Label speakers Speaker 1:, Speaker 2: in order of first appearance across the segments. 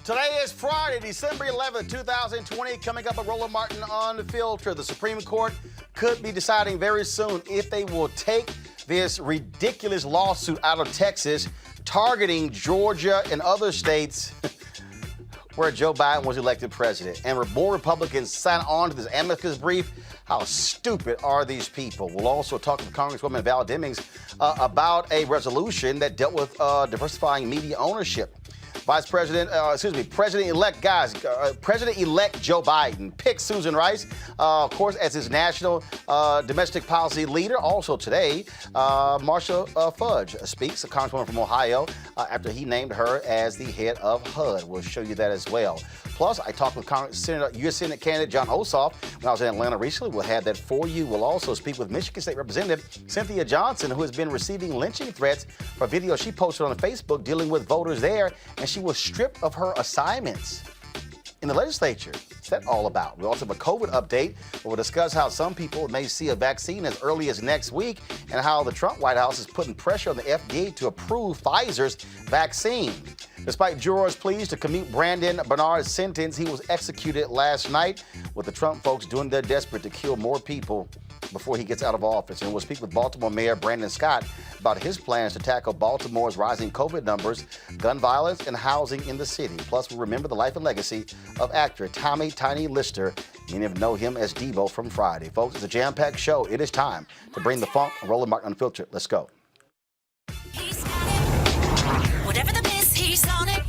Speaker 1: Today is Friday, December 11th, 2020. Coming up at Roland Martin Unfiltered. The Supreme Court could be deciding very soon if they will take this ridiculous lawsuit out of Texas targeting Georgia and other states where Joe Biden was elected president. And more Republicans sign on to this amicus brief. How stupid are these people? We'll also talk with Congresswoman Val Demings about a resolution that dealt with diversifying media ownership. President-elect Joe Biden picked Susan Rice, of course, as his national domestic policy leader. Also today, Marsha Fudge speaks, a congresswoman from Ohio, after he named her as the head of HUD. We'll show you that as well. Plus, I talked with U.S. Senate candidate John Ossoff when I was in Atlanta recently. We'll have that for you. We'll also speak with Michigan State Representative Cynthia Johnson, who has been receiving lynching threats for videos she posted on Facebook dealing with voters there, and she was stripped of her assignments in the legislature. What's that all about? We also have a COVID update. We'll discuss how some people may see a vaccine as early as next week and how the Trump White House is putting pressure on the FDA to approve Pfizer's vaccine. Despite jurors' pleas to commute Brandon Bernard's sentence, he was executed last night, with the Trump folks doing their desperate to kill more people before he gets out of office. And we'll speak with Baltimore Mayor Brandon Scott about his plans to tackle Baltimore's rising COVID numbers, gun violence, and housing in the city. Plus, we'll remember the life and legacy of actor Tommy Tiny Lister. Many of you know him as Devo from Friday. Folks, it's a jam-packed show. It is time to bring the funk and Roland Martin Unfiltered. Let's go.
Speaker 2: He's got it. Whatever the miss, he's on it.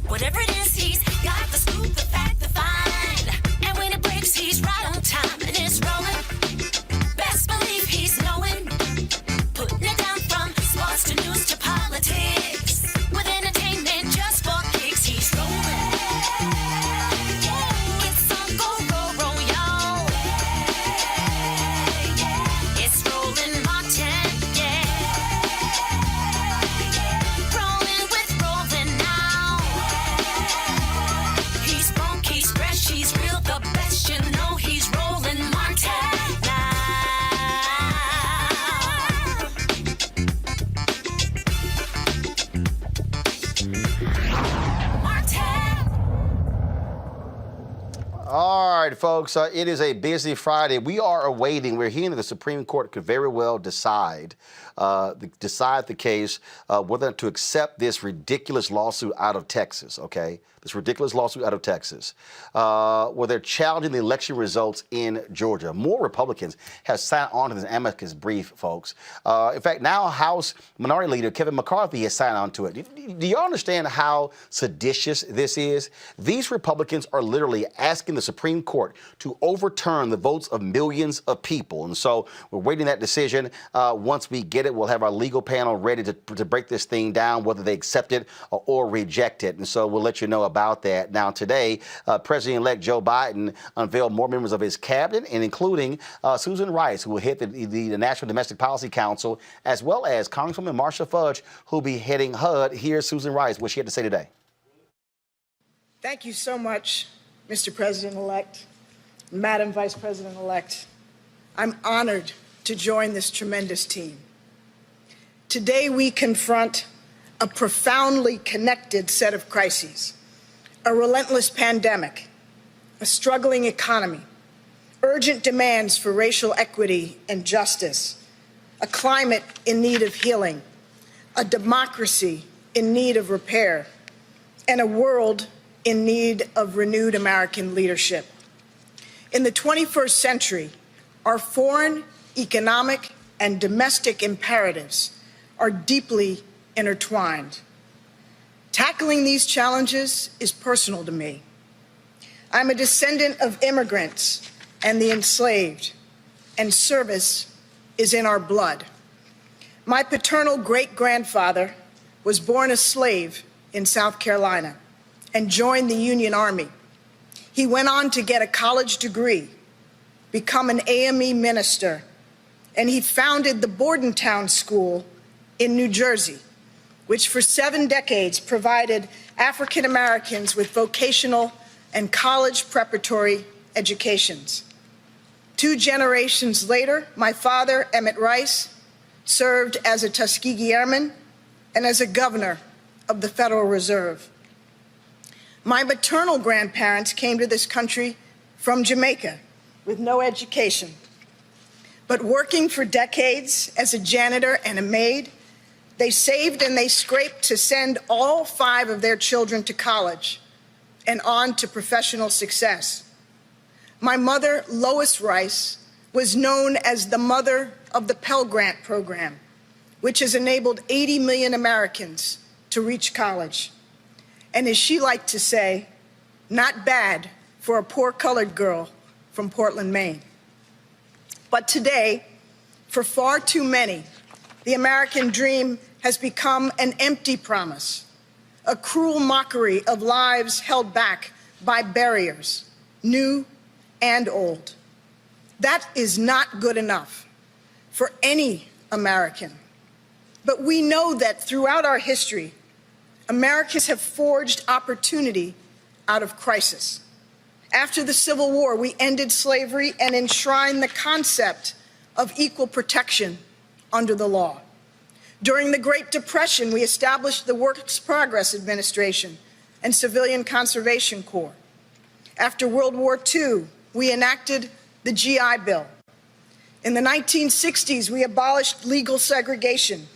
Speaker 2: Whatever it is, he's got the scoop, the fact, the find. And when it breaks, he's right on time, and it's rolling. Best believe he's knowing. Putting it down from sports to news to politics. With entertainment just for kicks, he's rolling. It's on go, y'all. It's Roland Martin, rolling with Roland now. He's funk, he's fresh, he's real, the best, you know he's Roland Martin now.
Speaker 1: All right, folks, it is a busy Friday. We are awaiting, we're hearing that the Supreme Court could very well decide the case, whether to accept this ridiculous lawsuit out of Texas, okay? This ridiculous lawsuit out of Texas, where they're challenging the election results in Georgia. More Republicans have signed on to this amicus brief, folks. In fact, now House Minority Leader Kevin McCarthy has signed on to it. Do you understand how seditious this is? These Republicans are literally asking the Supreme Court to overturn the votes of millions of people. And so we're waiting that decision. Once we get it, we'll have our legal panel ready to break this thing down, whether they accept it or reject it. And so we'll let you know about that. Now, today, President-elect Joe Biden unveiled more members of his cabinet, and including Susan Rice, who will head the National Domestic Policy Council, as well as Congresswoman Marsha Fudge, who will be heading HUD. Here's Susan Rice, what she had to say today.
Speaker 3: Thank you so much, Mr. President-elect, Madam Vice President-elect. I'm honored to join this tremendous team. Today, we confront a profoundly connected set of crises: a relentless pandemic, a struggling economy, urgent demands for racial equity and justice, a climate in need of healing, a democracy in need of repair, and a world in need of renewed American leadership. In the 21st century, our foreign, economic, and domestic imperatives are deeply intertwined. Tackling these challenges is personal to me. I'm a descendant of immigrants and the enslaved, and service is in our blood. My paternal great-grandfather was born a slave in South Carolina and joined the Union Army. He went on to get a college degree, become an AME minister, and he founded the Bordentown School in New Jersey, which for 7 decades provided African Americans with vocational and college preparatory educations. 2 generations later, my father, Emmett Rice, served as a Tuskegee Airman and as a governor of the Federal Reserve. My maternal grandparents came to this country from Jamaica with no education. But working for decades as a janitor and a maid, they saved and they scraped to send all 5 of their children to college and on to professional success. My mother, Lois Rice, was known as the mother of the Pell Grant program, which has enabled 80 million Americans to reach college. And as she liked to say, not bad for a poor colored girl from Portland, Maine. But today, for far too many, the American dream has become an empty promise, a cruel mockery of lives held back by barriers, new and old. That is not good enough for any American. But we know that throughout our history, Americans have forged opportunity out of crisis. After the Civil War, we ended slavery and enshrined the concept of equal protection under the law. During the Great Depression, we established the Works Progress Administration and Civilian Conservation Corps. After World War II, we enacted the GI Bill. In the 1960s, we abolished legal segregation,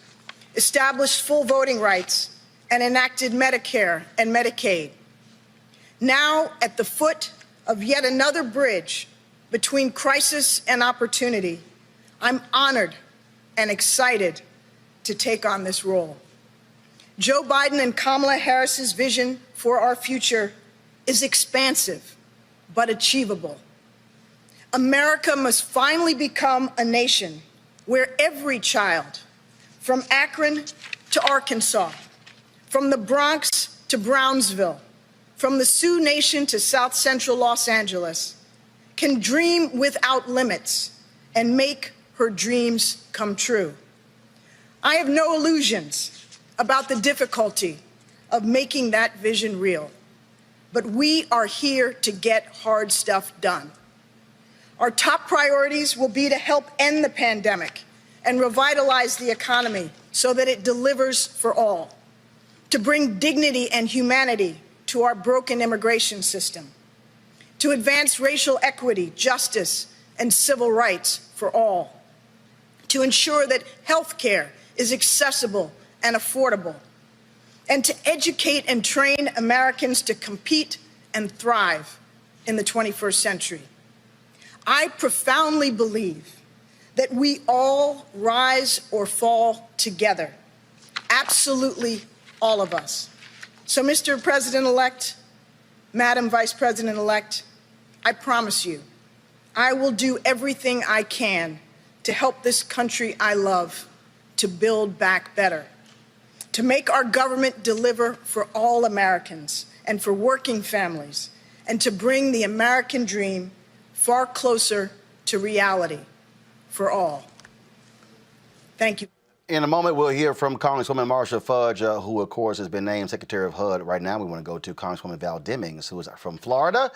Speaker 3: established full voting rights, and enacted Medicare and Medicaid. Now, at the foot of yet another bridge between crisis and opportunity, I'm honored and excited to take on this role. Joe Biden and Kamala Harris's vision for our future is expansive but achievable. America must finally become a nation where every child, from Akron to Arkansas, from the Bronx to Brownsville, from the Sioux Nation to South Central Los Angeles, can dream without limits and make her dreams come true. I have no illusions about the difficulty of making that vision real, but we are here to get hard stuff done. Our top priorities will be to help end the pandemic and revitalize the economy so that it delivers for all, to bring dignity and humanity to our broken immigration system, to advance racial equity, justice, and civil rights for all, to ensure that health care is accessible and affordable, and to educate and train Americans to compete and thrive in the 21st century. I profoundly believe that we all rise or fall together, absolutely all of us. So, Mr. President-elect, Madam Vice President-elect, I promise you, I will do everything I can to help this country I love to build back better, to make our government deliver for all Americans and for working families, and to bring the American dream far closer to reality for all. Thank you.
Speaker 1: In a moment, we'll hear from Congresswoman Marsha Fudge, who, of course, has been named Secretary of HUD. Right now, we want to go to Congresswoman Val Demings, who is from Florida.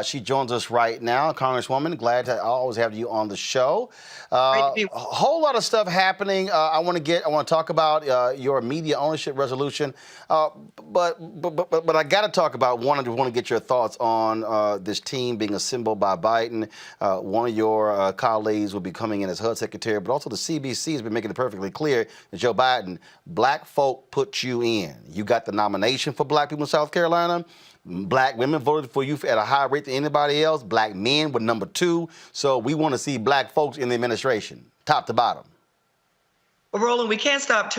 Speaker 1: She joins us right now. Congresswoman, glad to always have you on the show. A whole lot of stuff happening. I want to talk about your media ownership resolution, but I got to talk about one. I want to get your thoughts on this team being assembled by Biden. One of your colleagues will be coming in as HUD Secretary, but also the CBC has been making it perfectly clear that Joe Biden, black folk put you in. You got the nomination for black people in South Carolina. Black women voted for you at a higher rate than anybody else. Black men were number 2. So we want to see black folks in the administration, top to bottom.
Speaker 4: Well, Roland, we can't talk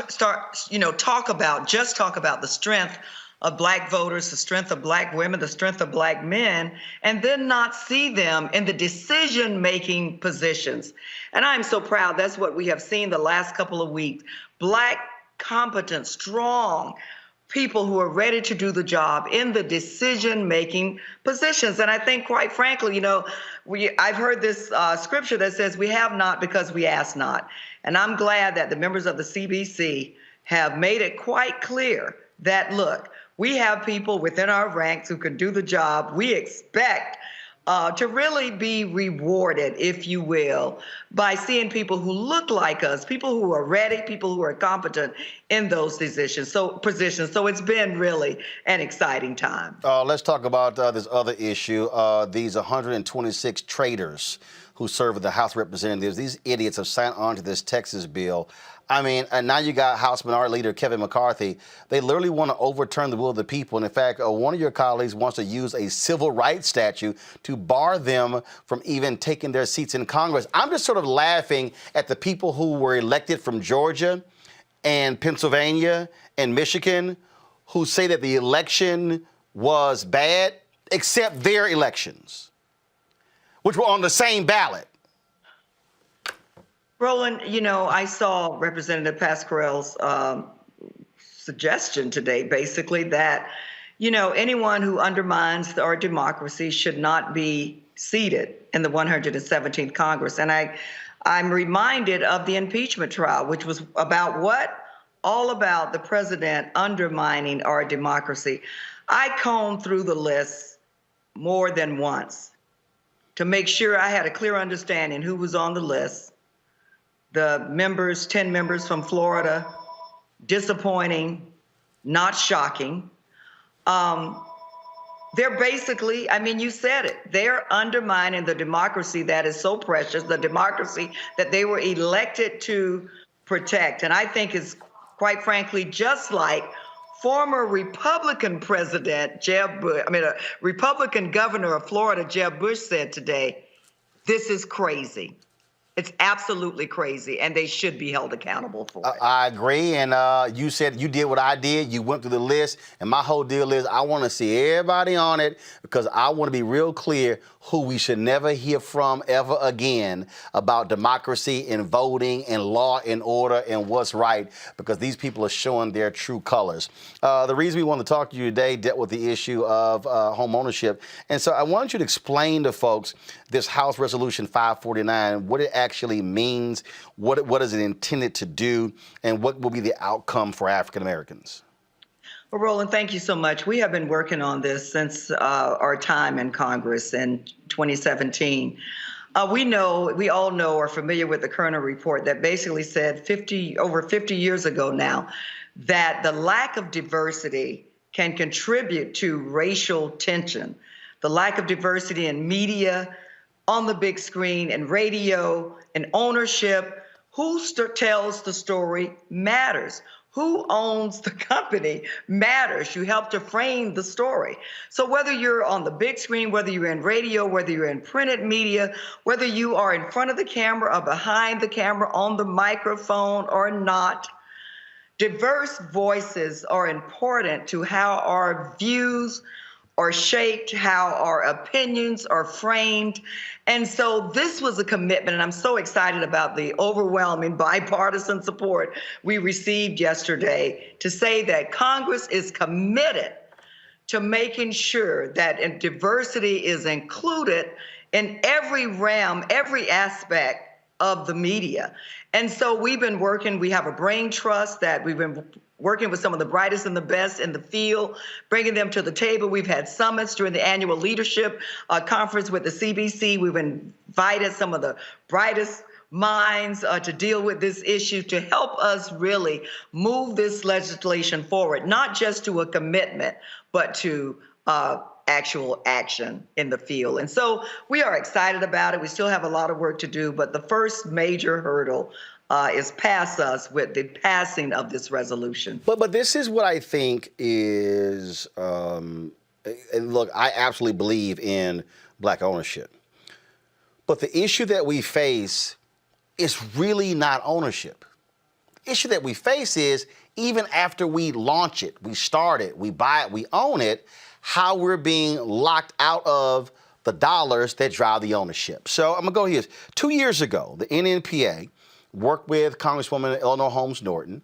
Speaker 4: about the strength of black voters, the strength of black women, the strength of black men, and then not see them in the decision-making positions. And I'm so proud. That's what we have seen the last couple of weeks. Black, competent, strong people who are ready to do the job in the decision-making positions. And I think, quite frankly, I've heard this scripture that says we have not because we ask not. And I'm glad that the members of the CBC have made it quite clear that, look, we have people within our ranks who can do the job. We expect to really be rewarded, if you will, by seeing people who look like us, people who are ready, people who are competent in those positions. So it's been really an exciting time.
Speaker 1: Let's talk about this other issue. These 126 traitors who serve with the House of Representatives, these idiots have signed on to this Texas bill. I mean, and now you got House Minority Leader Kevin McCarthy. They literally want to overturn the will of the people. And in fact, one of your colleagues wants to use a civil rights statute to bar them from even taking their seats in Congress. I'm just sort of laughing at the people who were elected from Georgia and Pennsylvania and Michigan who say that the election was bad, except their elections, which were on the same ballot.
Speaker 4: Roland, I saw Representative Pasquarelle's suggestion today, basically, that, anyone who undermines our democracy should not be seated in the 117th Congress. And I'm reminded of the impeachment trial, which was about what? All about the president undermining our democracy. I combed through the list more than once to make sure I had a clear understanding who was on the list. The members, 10 members from Florida, disappointing, not shocking. They're basically, you said it, they're undermining the democracy that is so precious, the democracy that they were elected to protect. And I think it's, quite frankly, just like former Republican president Republican governor of Florida, Jeb Bush, said today, this is crazy. It's absolutely crazy, and they should be held accountable for it.
Speaker 1: I agree, and you said you did what I did. You went through the list, and my whole deal is I want to see everybody on it because I want to be real clear who we should never hear from ever again about democracy and voting and law and order and what's right, because these people are showing their true colors. The reason we want to talk to you today dealt with the issue of home ownership, and so I want you to explain to folks this House Resolution 549, what it actually means, what is it intended to do, and what will be the outcome for African Americans.
Speaker 4: Well, Roland, thank you so much. We have been working on this since our time in Congress in 2017. We all know, are familiar with the Kerner report that basically said over 50 years ago now that the lack of diversity can contribute to racial tension. The lack of diversity in media, on the big screen, and radio, and ownership. Who tells the story matters. Who owns the company matters. You help to frame the story. So whether you're on the big screen, whether you're in radio, whether you're in printed media, whether you are in front of the camera or behind the camera, on the microphone or not, diverse voices are important to how our views are shaped, how our opinions are framed. And so this was a commitment, and I'm so excited about the overwhelming bipartisan support we received yesterday to say that Congress is committed to making sure that diversity is included in every realm, every aspect of the media. And so we've been working, we have a brain trust that we've been working with some of the brightest and the best in the field, bringing them to the table. We've had summits during the annual leadership conference with the CBC. We've invited some of the brightest minds to deal with this issue to help us really move this legislation forward, not just to a commitment, but to actual action in the field. And so we are excited about it. We still have a lot of work to do, but the first major hurdle is past us with the passing of this resolution.
Speaker 1: But this is what I think is, and look, I absolutely believe in black ownership. But the issue that we face is really not ownership. The issue that we face is even after we launch it, we start it, we buy it, we own it, how we're being locked out of the dollars that drive the ownership. So I'm gonna go here. 2 years ago, the NNPA worked with Congresswoman Eleanor Holmes Norton,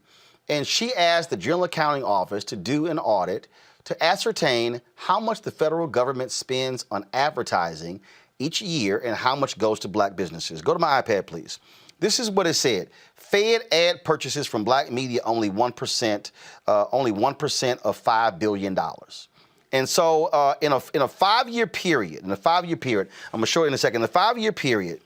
Speaker 1: and she asked the General Accounting Office to do an audit to ascertain how much the federal government spends on advertising each year and how much goes to black businesses. Go to my iPad, please. This is what it said. Fed ad purchases from black media only 1% of $5 billion. And so in a 5-year period, I'm going to show you in a second, in a 5-year period,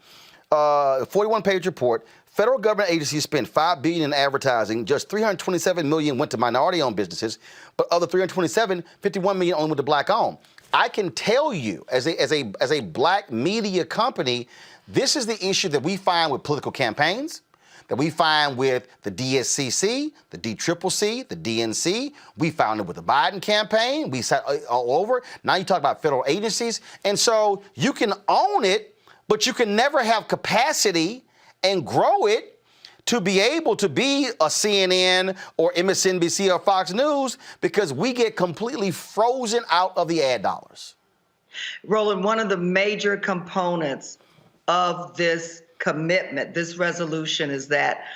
Speaker 1: 41-page report, federal government agencies spent $5 billion in advertising. Just $327 million went to minority-owned businesses, but of the $327, $51 million only went to black-owned. I can tell you, as a black media company, this is the issue that we find with political campaigns, that we find with the DSCC, the DCCC, the DNC. We found it with the Biden campaign. We said all over. Now you talk about federal agencies. And so you can own it, but you can never have capacity and grow it to be able to be a CNN or MSNBC or Fox News, because we get completely frozen out of the ad dollars.
Speaker 4: Roland, one of the major components of this commitment, this resolution, is that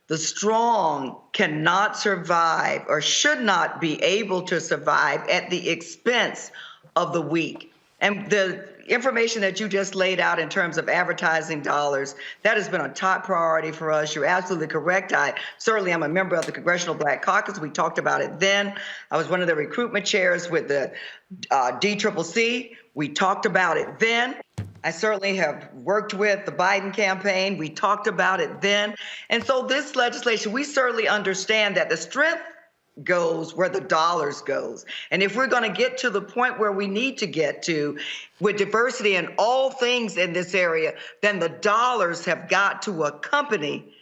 Speaker 4: the strong cannot survive or should not be able to survive at the expense of the weak. And the information that you just laid out in terms of advertising dollars, that has been a top priority for us. You're absolutely correct. I certainly am a member of the Congressional Black Caucus. We talked about it then. I was one of the recruitment chairs with the DCCC. We talked about it then. I certainly have worked with the Biden campaign. We talked about it then. And so this legislation, we certainly understand that the strength goes where the dollars goes. And if we're going to get to the point where we need to get to with diversity in all things in this area, then the dollars have got to accompany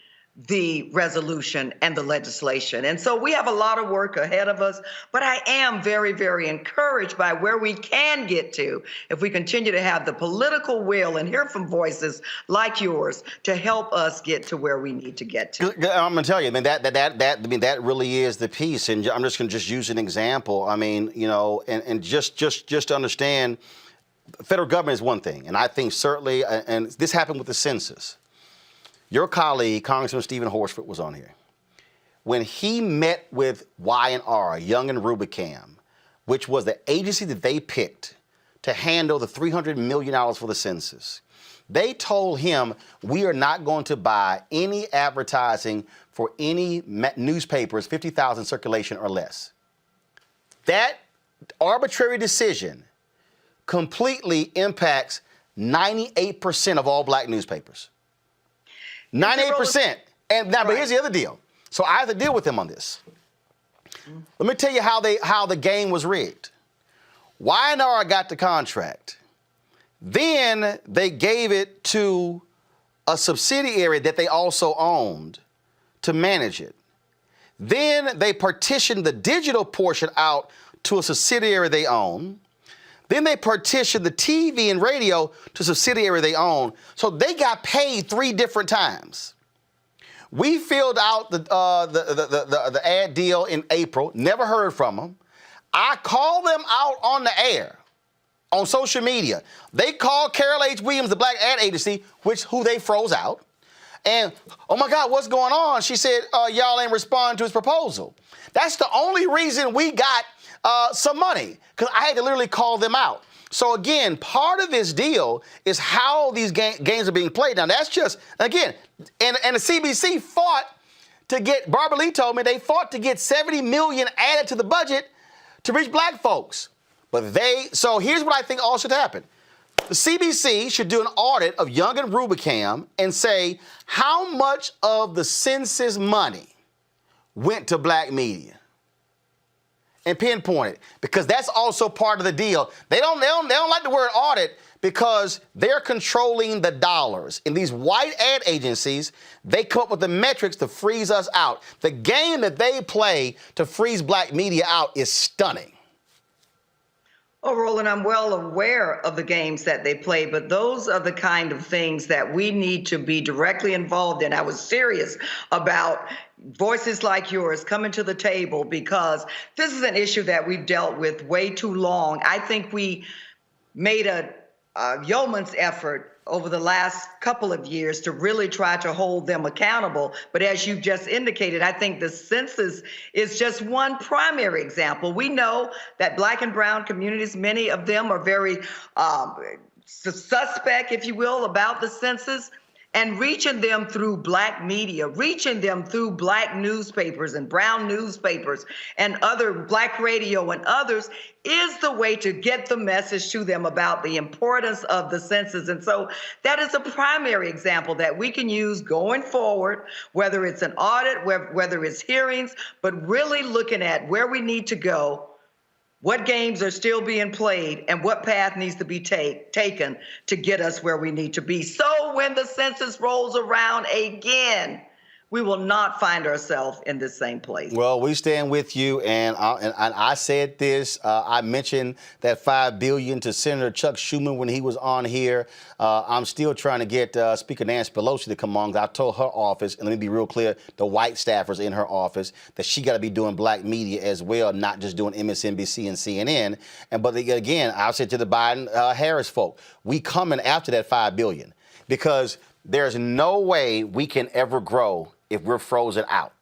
Speaker 4: the resolution and the legislation. And so we have a lot of work ahead of us, but I am very, very encouraged by where we can get to if we continue to have the political will and hear from voices like yours to help us get to where we need to get to.
Speaker 1: I'm going to tell you, I mean, that really is the piece. And I'm just going to use an example. I mean, you know, and just to understand, federal government is one thing. And I think certainly, and this happened with the census. Your colleague, Congressman Stephen Horsford, was on here. When he met with Y&R, Young and Rubicam, which was the agency that they picked to handle the $300 million for the census, they told him, we are not going to buy any advertising for any newspapers, 50,000 circulation or less. That arbitrary decision completely impacts 98% of all black newspapers. 98%. And now, but here's the other deal. So I have to deal with them on this. Let me tell you how the game was rigged. Y&R got the contract. Then they gave it to a subsidiary that they also owned to manage it. Then they partitioned the digital portion out to a subsidiary they own. Then they partitioned the TV and radio to a subsidiary they own. So they got paid 3 different times. We filled out the ad deal in April, never heard from them. I called them out on the air, on social media. They called Carol H. Williams, the black ad agency, who they froze out. And, oh my God, what's going on? She said, y'all ain't responding to his proposal. That's the only reason we got some money, because I had to literally call them out. So again, part of this deal is how these games are being played. Now that's just, again, and the CBC fought to get, Barbara Lee told me, they fought to get $70 million added to the budget to reach black folks. But so here's what I think all should happen. The CBC should do an audit of Young and Rubicam and say how much of the census money went to black media. And pinpoint it, because that's also part of the deal. They don't like the word audit because they're controlling the dollars. In these white ad agencies, they come up with the metrics to freeze us out. The game that they play to freeze black media out is stunning.
Speaker 4: Oh, Roland, I'm well aware of the games that they play, but those are the kind of things that we need to be directly involved in. I was serious about voices like yours coming to the table because this is an issue that we've dealt with way too long. I think we made a yeoman's effort over the last couple of years to really try to hold them accountable. But as you just indicated, I think the census is just one primary example. We know that black and brown communities, many of them are very suspect, if you will, about the census. and reaching them through Black media, reaching them through Black newspapers and brown newspapers and other Black radio and others is the way to get the message to them about the importance of the census. And so that is a primary example that we can use going forward, whether it's an audit, whether it's hearings, but really looking at where we need to go, what games are still being played, and what path needs to be taken to get us where we need to be. So when the census rolls around again, we will not find ourselves in the same place.
Speaker 1: Well, we stand with you, and I said this. I mentioned that $5 billion to Senator Chuck Schumer when he was on here. I'm still trying to get Speaker Nancy Pelosi to come on. I told her office, and let me be real clear, the white staffers in her office, that she got to be doing Black media as well, not just doing MSNBC and CNN. But again, I said to the Biden-Harris folk, we coming after that $5 billion, because there's no way we can ever grow if we're frozen out.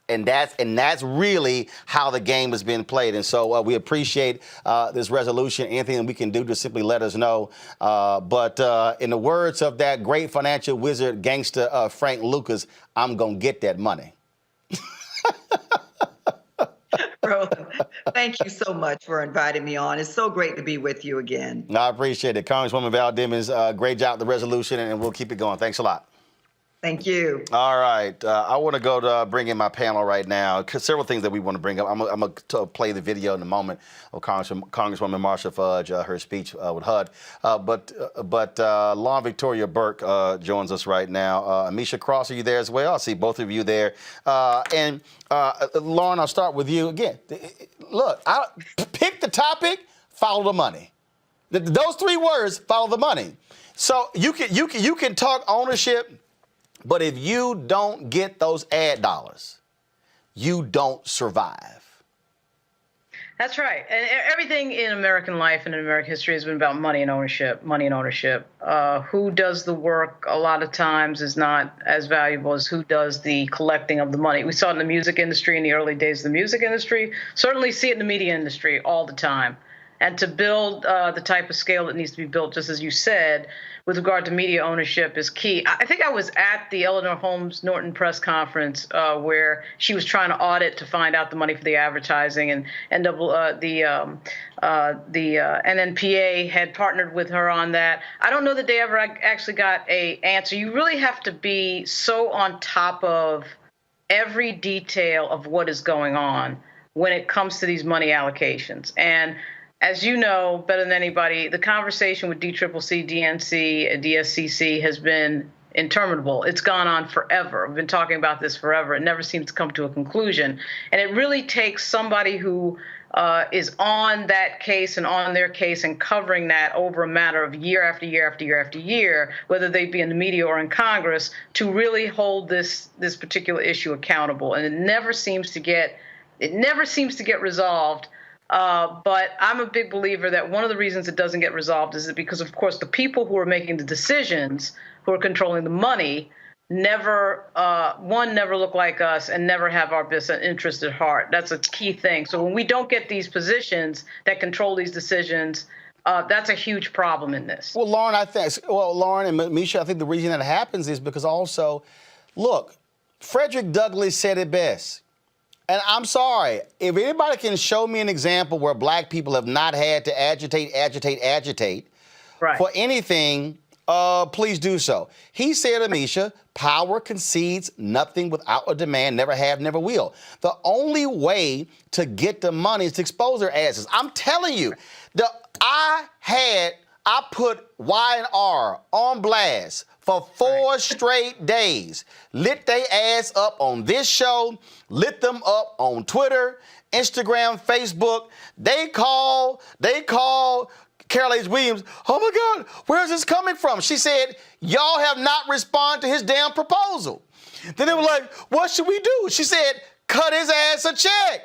Speaker 1: And that's really how the game has been played. And so we appreciate this resolution. Anything that we can do to simply let us know. But in the words of that great financial wizard, gangster Frank Lucas, I'm going to get that money.
Speaker 4: Roland, thank you so much for inviting me on. It's so great to be with you again.
Speaker 1: I appreciate it. Congresswoman Val Demings, great job with the resolution, and we'll keep it going. Thanks a lot.
Speaker 4: Thank you.
Speaker 1: All right. I want to go to bring in my panel right now. Several things that we want to bring up. I'm going to play the video in a moment of Congresswoman Marsha Fudge, her speech with HUD. But Lauren Victoria Burke joins us right now. Amisha Cross, are you there as well? I see both of you there. And Lauren, I'll start with you again. Look, pick the topic, follow the money. Those three words, follow the money. So you can talk ownership, but if you don't get those ad dollars, you don't survive.
Speaker 5: That's right. And everything in American life and in American history has been about money and ownership, Who does the work a lot of times is not as valuable as who does the collecting of the money. We saw it in the music industry in the early days of the music industry, certainly see it in the media industry all the time. And to build the type of scale that needs to be built, just as you said, with regard to media ownership is key. I think I was at the Eleanor Holmes Norton press conference where she was trying to audit to find out the money for the advertising, and the NNPA had partnered with her on that. I don't know that they ever actually got an answer. You really have to be so on top of every detail of what is going on when it comes to these money allocations. And as you know better than anybody, the conversation with DCCC, DNC, and DSCC has been interminable. It's gone on forever. We've been talking about this forever. It never seems to come to a conclusion. And it really takes somebody who is on that case and on their case and covering that over a matter of year after year after year after year, whether they be in the media or in Congress, to really hold this particular issue accountable. And it never seems to get resolved. But I'm a big believer that one of the reasons it doesn't get resolved is because, of course, the people who are making the decisions, who are controlling the money, never look like us and never have our best interest at heart. That's a key thing. So when we don't get these positions that control these decisions, that's a huge problem in this.
Speaker 1: Well, Lauren and Misha, I think the reason that happens is because also, look, Frederick Douglass said it best. And I'm sorry, if anybody can show me an example where Black people have not had to agitate
Speaker 5: right.
Speaker 1: for anything, please do so. He said, Amisha, power concedes nothing without a demand, never have, never will. The only way to get the money is to expose their asses. I'm telling you, I put Y&R on blast for 4 straight days. Lit they ass up on this show, lit them up on Twitter, Instagram, Facebook. They call Carol H. Williams, oh my God, where's this coming from? She said, y'all have not responded to his damn proposal. Then they were like, what should we do? She said, cut his ass a check.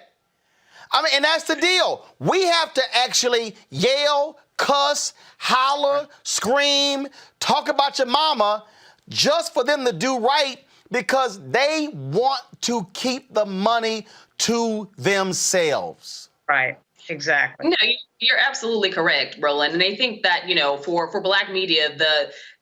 Speaker 1: I mean, and that's the deal. We have to actually yell, cuss, holler, scream, talk about your mama just for them to do right because they want to keep the money to themselves.
Speaker 5: Right. Exactly.
Speaker 6: No, you're absolutely correct, Roland. And I think that, for Black media,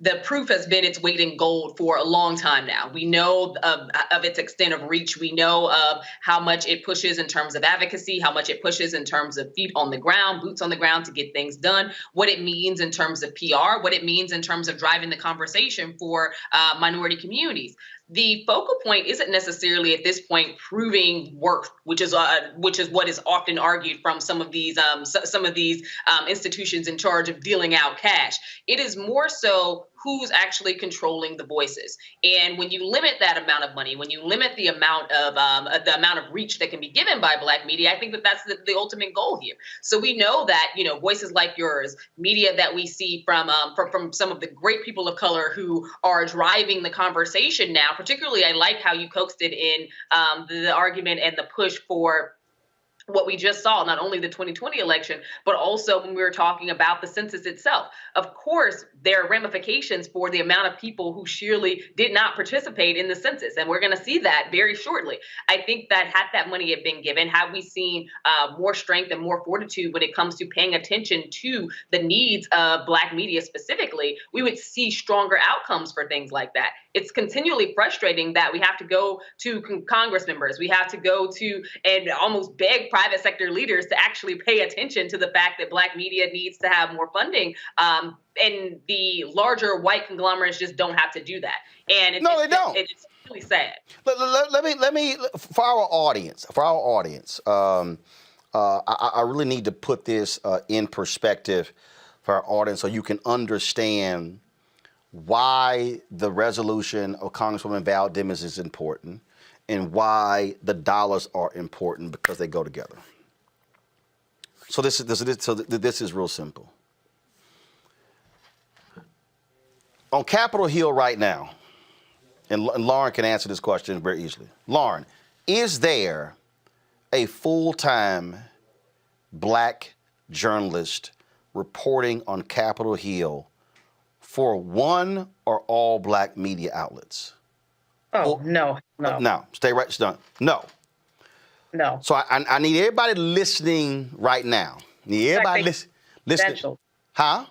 Speaker 6: the proof has been its weight in gold for a long time now. We know of its extent of reach. We know of how much it pushes in terms of advocacy, how much it pushes in terms of feet on the ground, boots on the ground to get things done, what it means in terms of PR, what it means in terms of driving the conversation for minority communities. The focal point isn't necessarily at this point proving worth, which is what is often argued from some of these institutions in charge of dealing out cash. It is more so who's actually controlling the voices. And when you limit that amount of money, when you limit the amount of reach that can be given by Black media, I think that that's the ultimate goal here. So we know that, voices like yours, media that we see from some of the great people of color who are driving the conversation now, particularly I like how you coaxed it in the argument and the push for what we just saw, not only the 2020 election, but also when we were talking about the census itself. Of course, there are ramifications for the amount of people who surely did not participate in the census. And we're going to see that very shortly. I think that had that money had been given, had we seen more strength and more fortitude when it comes to paying attention to the needs of Black media specifically, we would see stronger outcomes for things like that. It's continually frustrating that we have to go to Congress members, we have to go to and almost beg private sector leaders to actually pay attention to the fact that Black media needs to have more funding. And the larger white conglomerates just don't have to do that. And they don't. It's really sad.
Speaker 1: Let me for our audience, I really need to put this in perspective for our audience so you can understand why the resolution of Congresswoman Val Demings is important and why the dollars are important, because they go together. So this is real simple. On Capitol Hill right now, and Lauren can answer this question very easily. Lauren, is there a full-time Black journalist reporting on Capitol Hill for one or all Black media outlets?
Speaker 5: Oh, no.
Speaker 1: No, stay right, no.
Speaker 5: No.
Speaker 1: So I need everybody listening right now. Need everybody listening. Huh?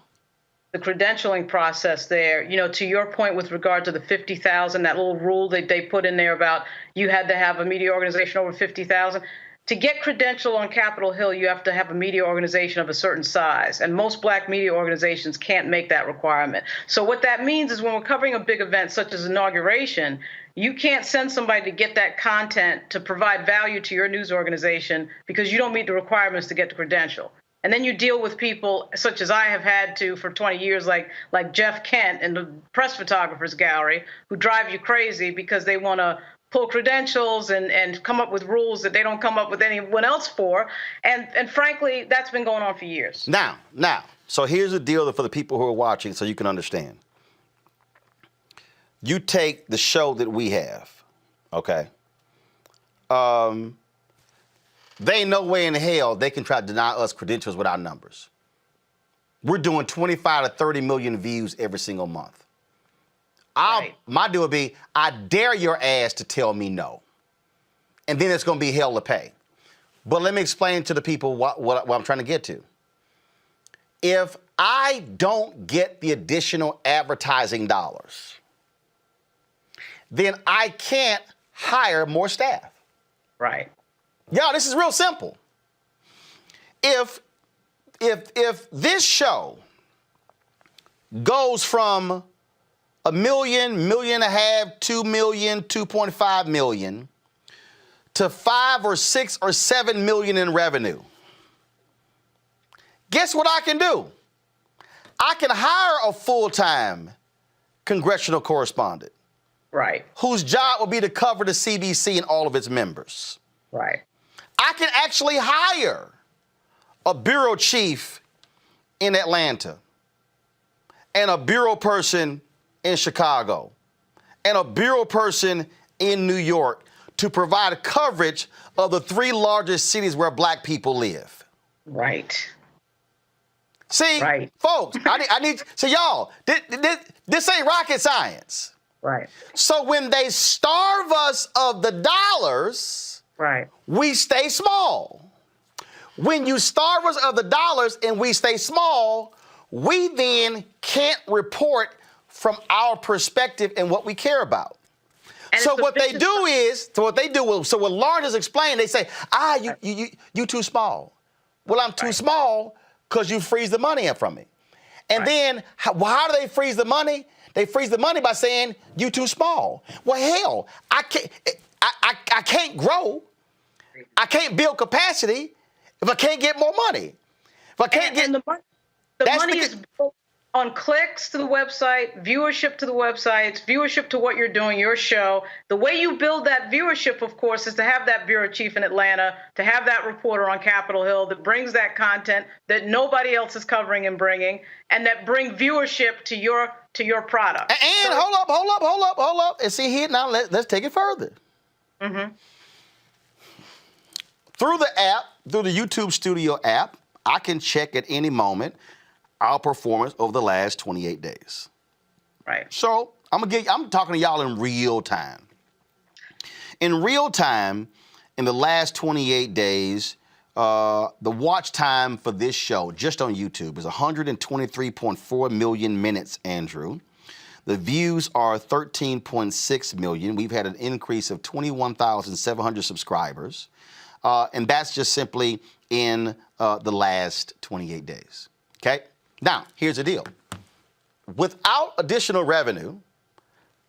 Speaker 5: The credentialing process there, to your point with regard to the 50,000, that little rule that they put in there about you had to have a media organization over 50,000. To get credentialed on Capitol Hill, you have to have a media organization of a certain size, and most Black media organizations can't make that requirement. So what that means is when we're covering a big event such as inauguration, you can't send somebody to get that content to provide value to your news organization because you don't meet the requirements to get the credential. And then you deal with people such as I have had to for 20 years, like Jeff Kent in the press photographers gallery, who drive you crazy because they want to pull credentials and come up with rules that they don't come up with anyone else for. And frankly, that's been going on for years. Now,
Speaker 1: so here's the deal for the people who are watching so you can understand. You take the show that we have, okay? They ain't no way in hell they can try to deny us credentials with our numbers. We're doing 25 to 30 million views every single month. My deal would be, I dare your ass to tell me no. And then it's going to be hell to pay. But let me explain to the people what I'm trying to get to. If I don't get the additional advertising dollars, then I can't hire more staff.
Speaker 5: Right.
Speaker 1: Y'all, this is real simple. If this show goes from 1 million, 1.5 million, 2 million, 2.5 million to 5 or 6 or 7 million in revenue, guess what I can do? I can hire a full-time congressional correspondent.
Speaker 5: Right.
Speaker 1: Whose job will be to cover the CBC and all of its members.
Speaker 5: Right.
Speaker 1: I can actually hire a bureau chief in Atlanta and a bureau person in Chicago and a bureau person in New York to provide coverage of the 3 largest cities where Black people live.
Speaker 5: Right.
Speaker 1: See,
Speaker 5: right.
Speaker 1: Folks, I need, so y'all, this ain't rocket science.
Speaker 5: Right.
Speaker 1: So when they starve us of the dollars,
Speaker 5: right,
Speaker 1: we stay small. When you starve us of the dollars and we stay small, we then can't report from our perspective and what we care about.
Speaker 5: And
Speaker 1: So what they do, so what Lauren has explained, they say, you too small. Well, I'm too small because you freeze the money up from me. And then how do they freeze the money? They freeze the money by saying you too small. Well, hell, I can't grow. I can't build capacity if I can't get more money. If I can't
Speaker 5: the money is built on clicks to the website, viewership to the websites, viewership to what you're doing, your show. The way you build that viewership, of course, is to have that bureau chief in Atlanta, to have that reporter on Capitol Hill that brings that content that nobody else is covering and bringing, and that bring viewership to your product.
Speaker 1: And hold up. And see here, now let's take it further.
Speaker 5: Mm-hmm.
Speaker 1: Through the app, through the YouTube Studio app, I can check at any moment our performance over the last 28 days.
Speaker 5: Right.
Speaker 1: So I'm talking to y'all in real time. In real time, in the last 28 days, the watch time for this show, just on YouTube, is 123.4 million minutes, Andrew. The views are 13.6 million. We've had an increase of 21,700 subscribers. And that's just simply in the last 28 days. Okay? Now, here's the deal. Without additional revenue,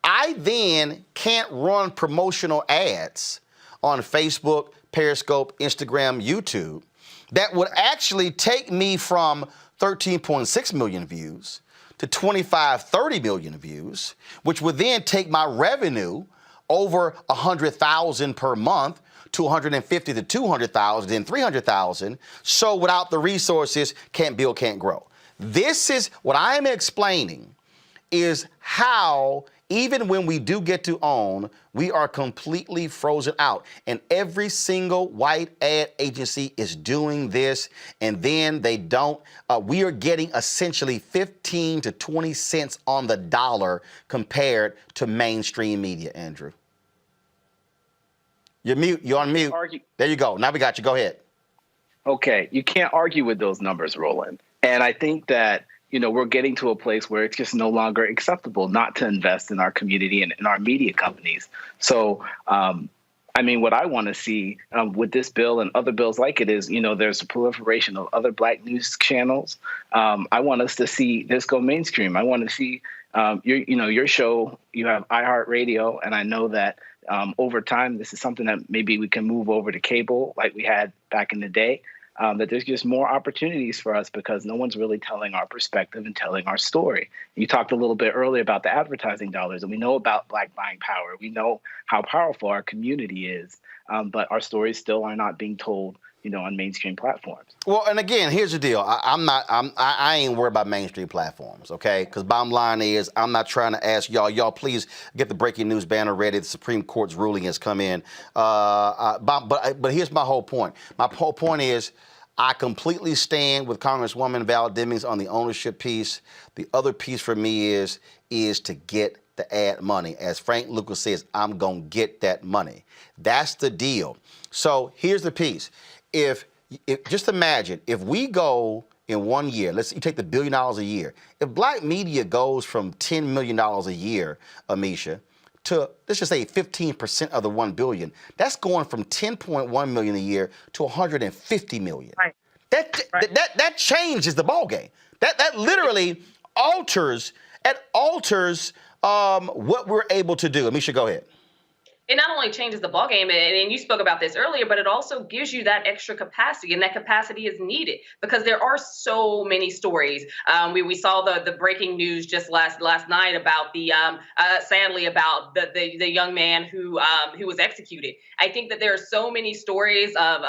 Speaker 1: I then can't run promotional ads on Facebook, Periscope, Instagram, YouTube that would actually take me from 13.6 million views to 25, 30 million views, which would then take my revenue over 100,000 per month to 150 to 200,000, then 300,000. So without the resources, can't build, can't grow. This is what I am explaining is how, even when we do get to own, we are completely frozen out. And every single white ad agency is doing this, and then they don't. We are getting essentially 15 to 20 cents on the dollar compared to mainstream media, Andrew. You're mute. You're on mute. There you go. Now we got you. Go ahead.
Speaker 7: Okay. You can't argue with those numbers, Roland. And I think that, we're getting to a place where it's just no longer acceptable not to invest in our community and in our media companies. So, what I want to see with this bill and other bills like it is, there's a proliferation of other Black news channels. I want us to see this go mainstream. I want to see your show. You have iHeartRadio, and I know that over time, this is something that maybe we can move over to cable like we had back in the day. That there's just more opportunities for us because no one's really telling our perspective and telling our story. You talked a little bit earlier about the advertising dollars, and we know about Black buying power. We know how powerful our community is, but our stories still are not being told, on mainstream platforms.
Speaker 1: Well, and again, here's the deal. I ain't worried about mainstream platforms, okay? Because bottom line is, I'm not trying to ask y'all please get the breaking news banner ready. The Supreme Court's ruling has come in. But here's my whole point. My whole point is, I completely stand with Congresswoman Val Demings on the ownership piece. The other piece for me is to get the ad money. As Frank Lucas says, I'm going to get that money. That's the deal. So here's the piece. If just imagine, if we go in 1 year, you take the $1 billion a year. If Black media goes from $10 million a year, Amisha, to, let's just say 15% of the 1 billion, that's going from 10.1 million a year to 150 million.
Speaker 5: Right.
Speaker 1: That changes the ballgame. That literally alters what we're able to do. Amisha, go ahead.
Speaker 6: It not only changes the ballgame, and you spoke about this earlier, but it also gives you that extra capacity, and that capacity is needed because there are so many stories. We saw the breaking news just last night about sadly about the young man who was executed. I think that there are so many stories of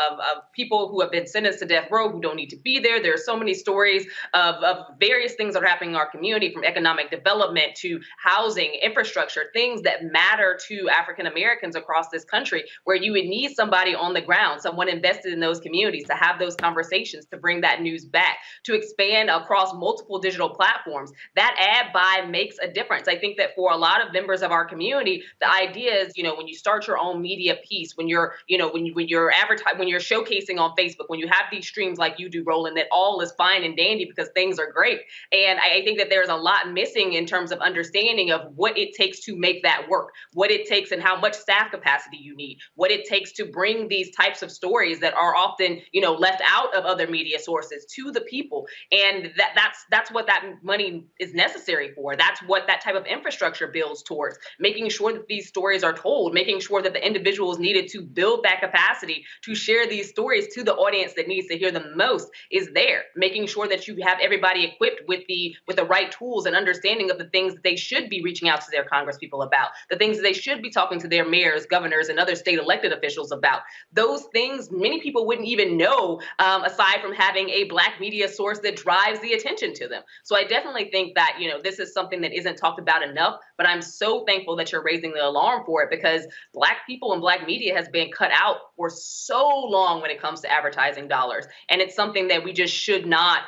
Speaker 6: people who have been sentenced to death row who don't need to be there. There are so many stories of various things that are happening in our community, from economic development to housing, infrastructure, things that matter to African Americans. Americans across this country, where you would need somebody on the ground, someone invested in those communities to have those conversations, to bring that news back, to expand across multiple digital platforms. That ad buy makes a difference. I think that for a lot of members of our community, the idea is, when you start your own media piece, when you're, when you're advertising, when you're showcasing on Facebook, when you have these streams like you do, Roland, that all is fine and dandy because things are great. And I think that there's a lot missing in terms of understanding of what it takes to make that work, what it takes and how much staff capacity you need, what it takes to bring these types of stories that are often, left out of other media sources to the people. And that's what that money is necessary for. That's what that type of infrastructure builds towards, making sure that these stories are told, making sure that the individuals needed to build that capacity to share these stories to the audience that needs to hear them most is there, making sure that you have everybody equipped with the right tools and understanding of the things that they should be reaching out to their congresspeople about, the things that they should be talking to their mayors, governors, and other state elected officials about. Those things many people wouldn't even know, aside from having a Black media source that drives the attention to them. So I definitely think that, this is something that isn't talked about enough, but I'm so thankful that you're raising the alarm for it, because Black people and Black media has been cut out for so long when it comes to advertising dollars. And it's something that we just should not,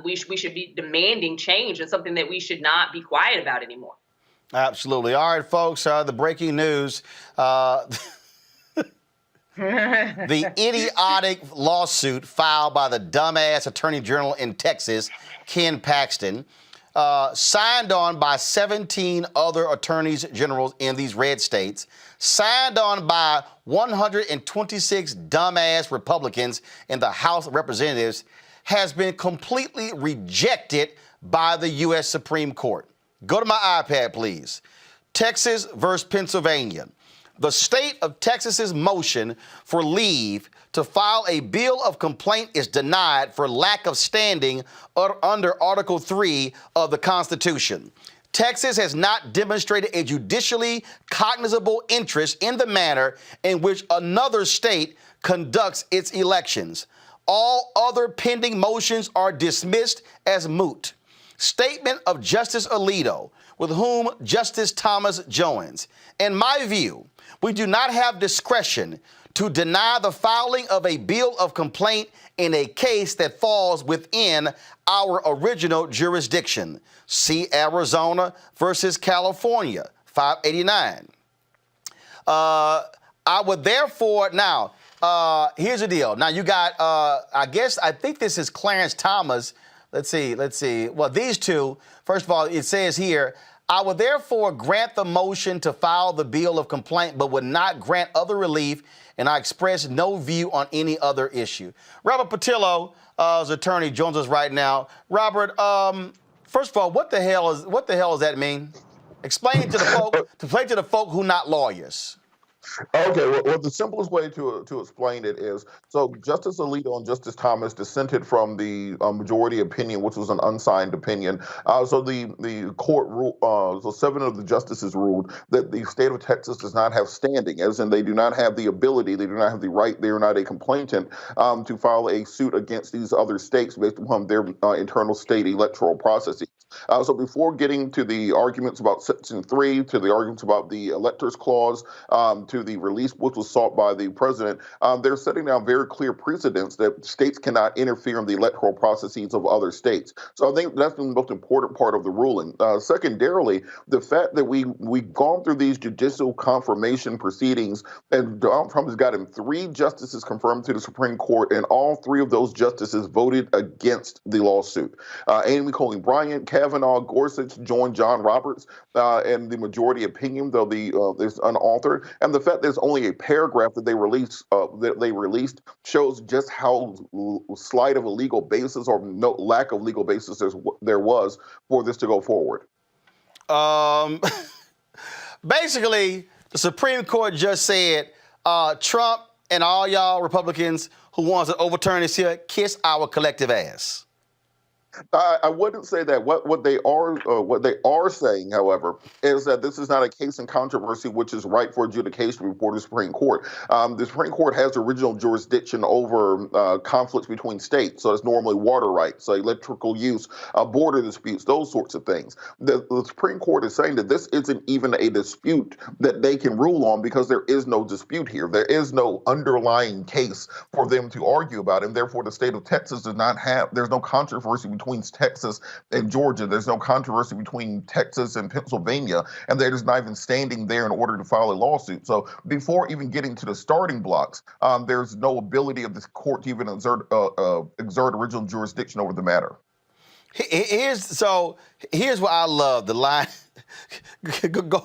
Speaker 6: we should be demanding change, and something that we should not be quiet about anymore.
Speaker 1: Absolutely. All right, folks, the breaking news. The idiotic lawsuit filed by the dumbass attorney general in Texas, Ken Paxton, signed on by 17 other attorneys generals in these red states, signed on by 126 dumbass Republicans in the House of Representatives, has been completely rejected by the U.S. Supreme Court. Go to my iPad, please. Texas versus Pennsylvania. The state of Texas's motion for leave to file a bill of complaint is denied for lack of standing under Article 3 of the Constitution. Texas has not demonstrated a judicially cognizable interest in the manner in which another state conducts its elections. All other pending motions are dismissed as moot. Statement of Justice Alito, with whom Justice Thomas joins. In my view, we do not have discretion to deny the filing of a bill of complaint in a case that falls within our original jurisdiction. See Arizona versus California, 589. I would therefore, now, here's the deal. Now you got, I think this is Clarence Thomas. Let's see. Well, these two, first of all, it says here, I would therefore grant the motion to file the bill of complaint, but would not grant other relief, and I express no view on any other issue. Robert Patillo, as attorney, joins us right now. Robert, first of all, what the hell does that mean? Explain it to the folk who not lawyers.
Speaker 8: Okay, well, the simplest way to explain it is, so Justice Alito and Justice Thomas dissented from the majority opinion, which was an unsigned opinion. So the court ruled, so 7 of the justices ruled that the state of Texas does not have standing, as in they do not have the ability, they do not have the right, they are not a complainant to file a suit against these other states based upon their internal state electoral processes. So before getting to the arguments about Section 3, to the arguments about the electors clause, to the release which was sought by the president, they're setting down very clear precedents that states cannot interfere in the electoral processes of other states. So I think that's the most important part of the ruling. Secondarily, the fact that we've gone through these judicial confirmation proceedings, and Donald Trump has gotten 3 justices confirmed to the Supreme Court, and all 3 of those justices voted against the lawsuit. Amy Coney Bryant, Kavanaugh, Gorsuch joined John Roberts in the majority opinion, though there's unauthored. And the fact there's only a paragraph that they released shows just how slight of a legal basis, or no lack of legal basis, there was for this to go forward.
Speaker 1: Basically, the Supreme Court just said, Trump and all y'all Republicans who wants to overturn this here, kiss our collective ass.
Speaker 8: I wouldn't say that. What they are saying, however, is that this is not a case in controversy which is ripe for adjudication before the Supreme Court. The Supreme Court has original jurisdiction over conflicts between states, so it's normally water rights, so electrical use, border disputes, those sorts of things. The Supreme Court is saying that this isn't even a dispute that they can rule on because there is no dispute here. There is no underlying case for them to argue about, and therefore the state of Texas does not have. There's no controversy between Texas and Georgia. There's no controversy between Texas and Pennsylvania, and they're just not even standing there in order to file a lawsuit. So before even getting to the starting blocks, there's no ability of this court to even exert original jurisdiction over the matter.
Speaker 1: Here's what I love, the line.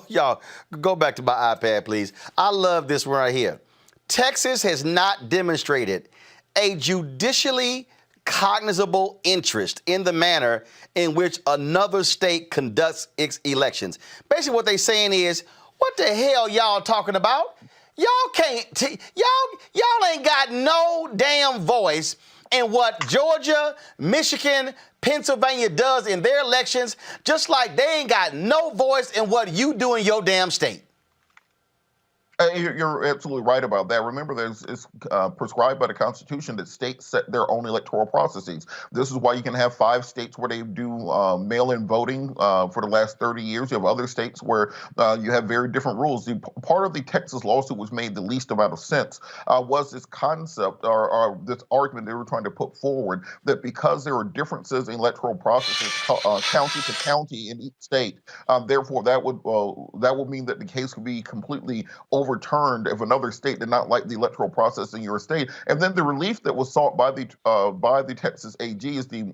Speaker 1: Y'all, go back to my iPad, please. I love this one right here. Texas has not demonstrated a judicially cognizable interest in the manner in which another state conducts its elections. Basically, what they're saying is, what the hell y'all talking about? Y'all can't, y'all ain't got no damn voice in what Georgia, Michigan, Pennsylvania does in their elections, just like they ain't got no voice in what you do in your damn state.
Speaker 8: You're absolutely right about that. Remember, it's prescribed by the Constitution that states set their own electoral processes. This is why you can have 5 states where they do mail-in voting for the last 30 years. You have other states where you have very different rules. Part of the Texas lawsuit which made the least amount of sense was this concept or this argument they were trying to put forward that because there are differences in electoral processes county to county in each state, therefore that would mean that the case could be completely overturned if another state did not like the electoral process in your state. And then the relief that was sought by the Texas AG is the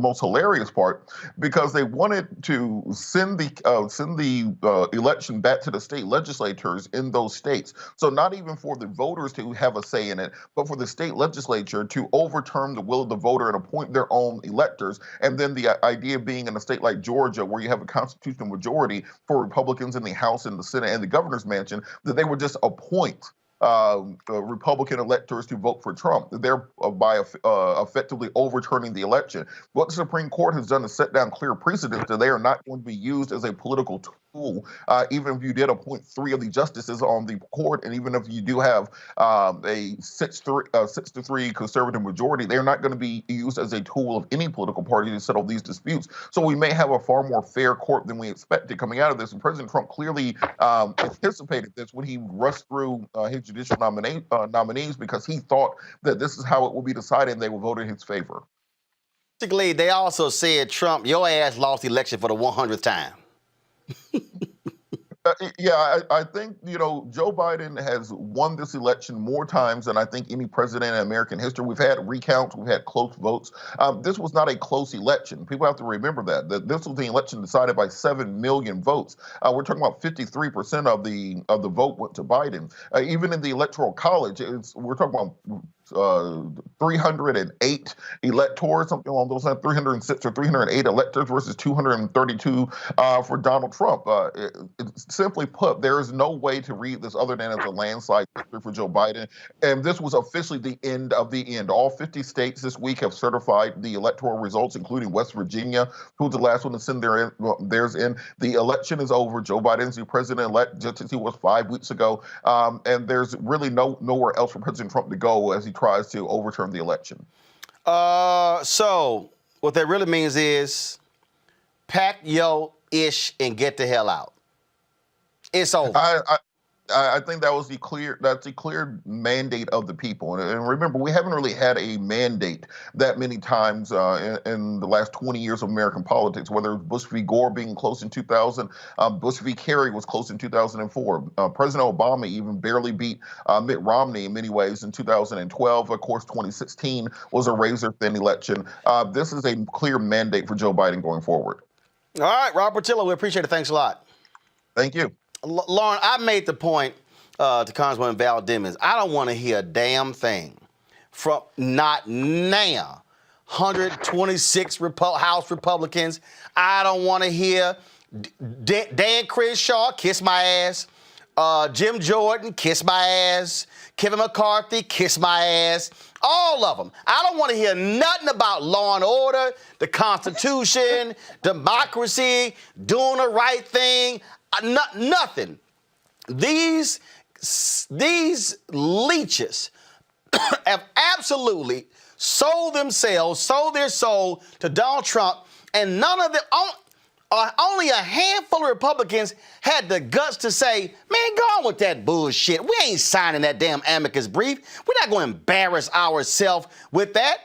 Speaker 8: most hilarious part, because they wanted to send the election back to the state legislatures in those states. So not even for the voters to have a say in it, but for the state legislature to overturn the will of the voter and appoint their own electors. And then the idea being in a state like Georgia, where you have a constitutional majority for Republicans in the House and the Senate and the governor's mansion, that they would just appoint Republican electors to vote for Trump, thereby effectively overturning the election. What the Supreme Court has done is set down clear precedents that they are not going to be used as a political tool, even if you did appoint 3 of the justices on the court, and even if you do have a 6-3 conservative majority, they're not going to be used as a tool of any political party to settle these disputes. So we may have a far more fair court than we expected coming out of this. And President Trump clearly anticipated this when he rushed through his judicial nominees, because he thought that this is how it will be decided and they will vote in his favor.
Speaker 1: Basically, they also said, Trump, your ass lost the election for the 100th time.
Speaker 8: I think, Joe Biden has won this election more times than I think any president in American history. We've had recounts, we've had close votes. This was not a close election. People have to remember that this was the election decided by 7 million votes. We're talking about 53% of the vote went to Biden. Even in the Electoral College, we're talking about 308 electors, something along those lines, 306 or 308 electors versus 232 for Donald Trump. Simply put, there is no way to read this other than as a landslide victory for Joe Biden. And this was officially the end of the end. All 50 states this week have certified the electoral results, including West Virginia, who's the last one to send theirs in. The election is over. Joe Biden's the president-elect, just as he was 5 weeks ago. And there's really nowhere else for President Trump to go as he tries to overturn the election.
Speaker 1: So what that really means is pack your ish and get the hell out. It's over.
Speaker 8: I think that's the clear mandate of the people. And remember, we haven't really had a mandate that many times in the last 20 years of American politics, whether it's Bush v. Gore being close in 2000, Bush v. Kerry was close in 2004. President Obama even barely beat Mitt Romney in many ways in 2012. Of course, 2016 was a razor-thin election. This is a clear mandate for Joe Biden going forward.
Speaker 1: All right, Rob Portillo, we appreciate it. Thanks a lot.
Speaker 8: Thank you.
Speaker 1: Lauren, I made the point to Congresswoman Val Demings. I don't want to hear a damn thing from not now 126 House Republicans. I don't want to hear Dan Crenshaw kiss my ass. Jim Jordan, kiss my ass. Kevin McCarthy, kiss my ass. All of them. I don't want to hear nothing about law and order, the Constitution, democracy, doing the right thing. Nothing. These leeches have absolutely sold their soul to Donald Trump, and none of them, only a handful of Republicans had the guts to say, man, go on with that bullshit. We ain't signing that damn amicus brief. We're not going to embarrass ourselves with that.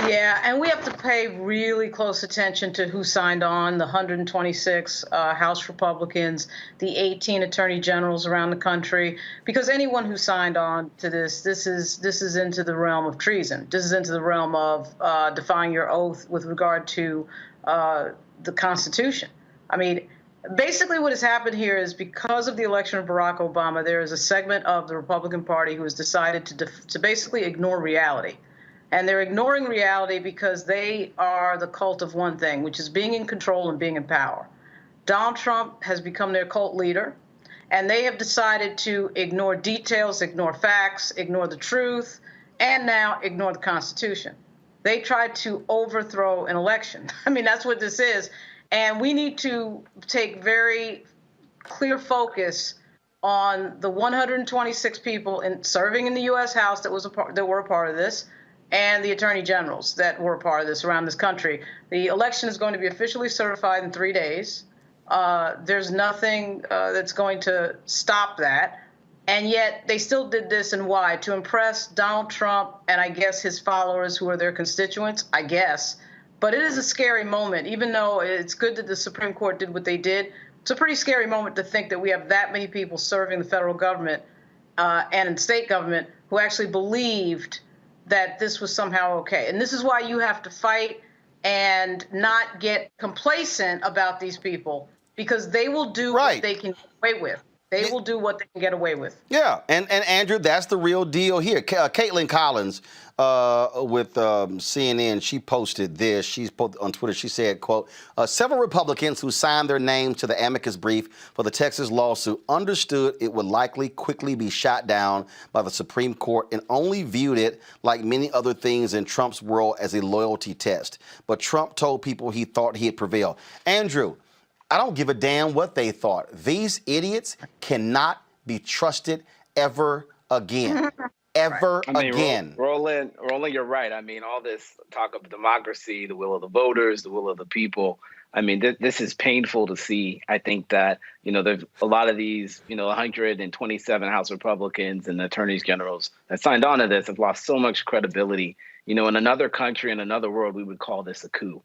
Speaker 5: Yeah, and we have to pay really close attention to who signed on, the 126 House Republicans, the 18 attorney generals around the country, because anyone who signed on to this is into the realm of treason. This is into the realm of defying your oath with regard to the Constitution. I mean, basically what has happened here is because of the election of Barack Obama, there is a segment of the Republican Party who has decided to basically ignore reality. And they're ignoring reality because they are the cult of one thing, which is being in control and being in power. Donald Trump has become their cult leader, and they have decided to ignore details, ignore facts, ignore the truth, and now ignore the Constitution. They tried to overthrow an election. I mean, that's what this is. And we need to take very clear focus on the 126 people serving in the U.S. House that were a part of this, and the attorney generals that were a part of this around this country. The election is going to be officially certified in 3 days. There's nothing that's going to stop that. And yet they still did this, and why? To impress Donald Trump and I guess his followers who are their constituents, I guess. But it is a scary moment, even though it's good that the Supreme Court did what they did. It's a pretty scary moment to think that we have that many people serving the federal government and in state government who actually believed that this was somehow okay. And this is why you have to fight and not get complacent about these people, because they will do what they can get away with. They will do what they can get away with.
Speaker 1: Yeah, and Andrew, that's the real deal here. Caitlin Collins with CNN, she posted this. She's posted on Twitter. She said, quote, several Republicans who signed their names to the amicus brief for the Texas lawsuit understood it would likely quickly be shot down by the Supreme Court and only viewed it, like many other things in Trump's world, as a loyalty test. But Trump told people he thought he had prevailed. Andrew, I don't give a damn what they thought. These idiots cannot be trusted ever again. Ever again.
Speaker 7: Roland, you're right. I mean, all this talk of democracy, the will of the voters, the will of the people. I mean, this is painful to see. I think that, there's a lot of these, 127 House Republicans and attorneys generals that signed on to this have lost so much credibility. In another country, in another world, we would call this a coup.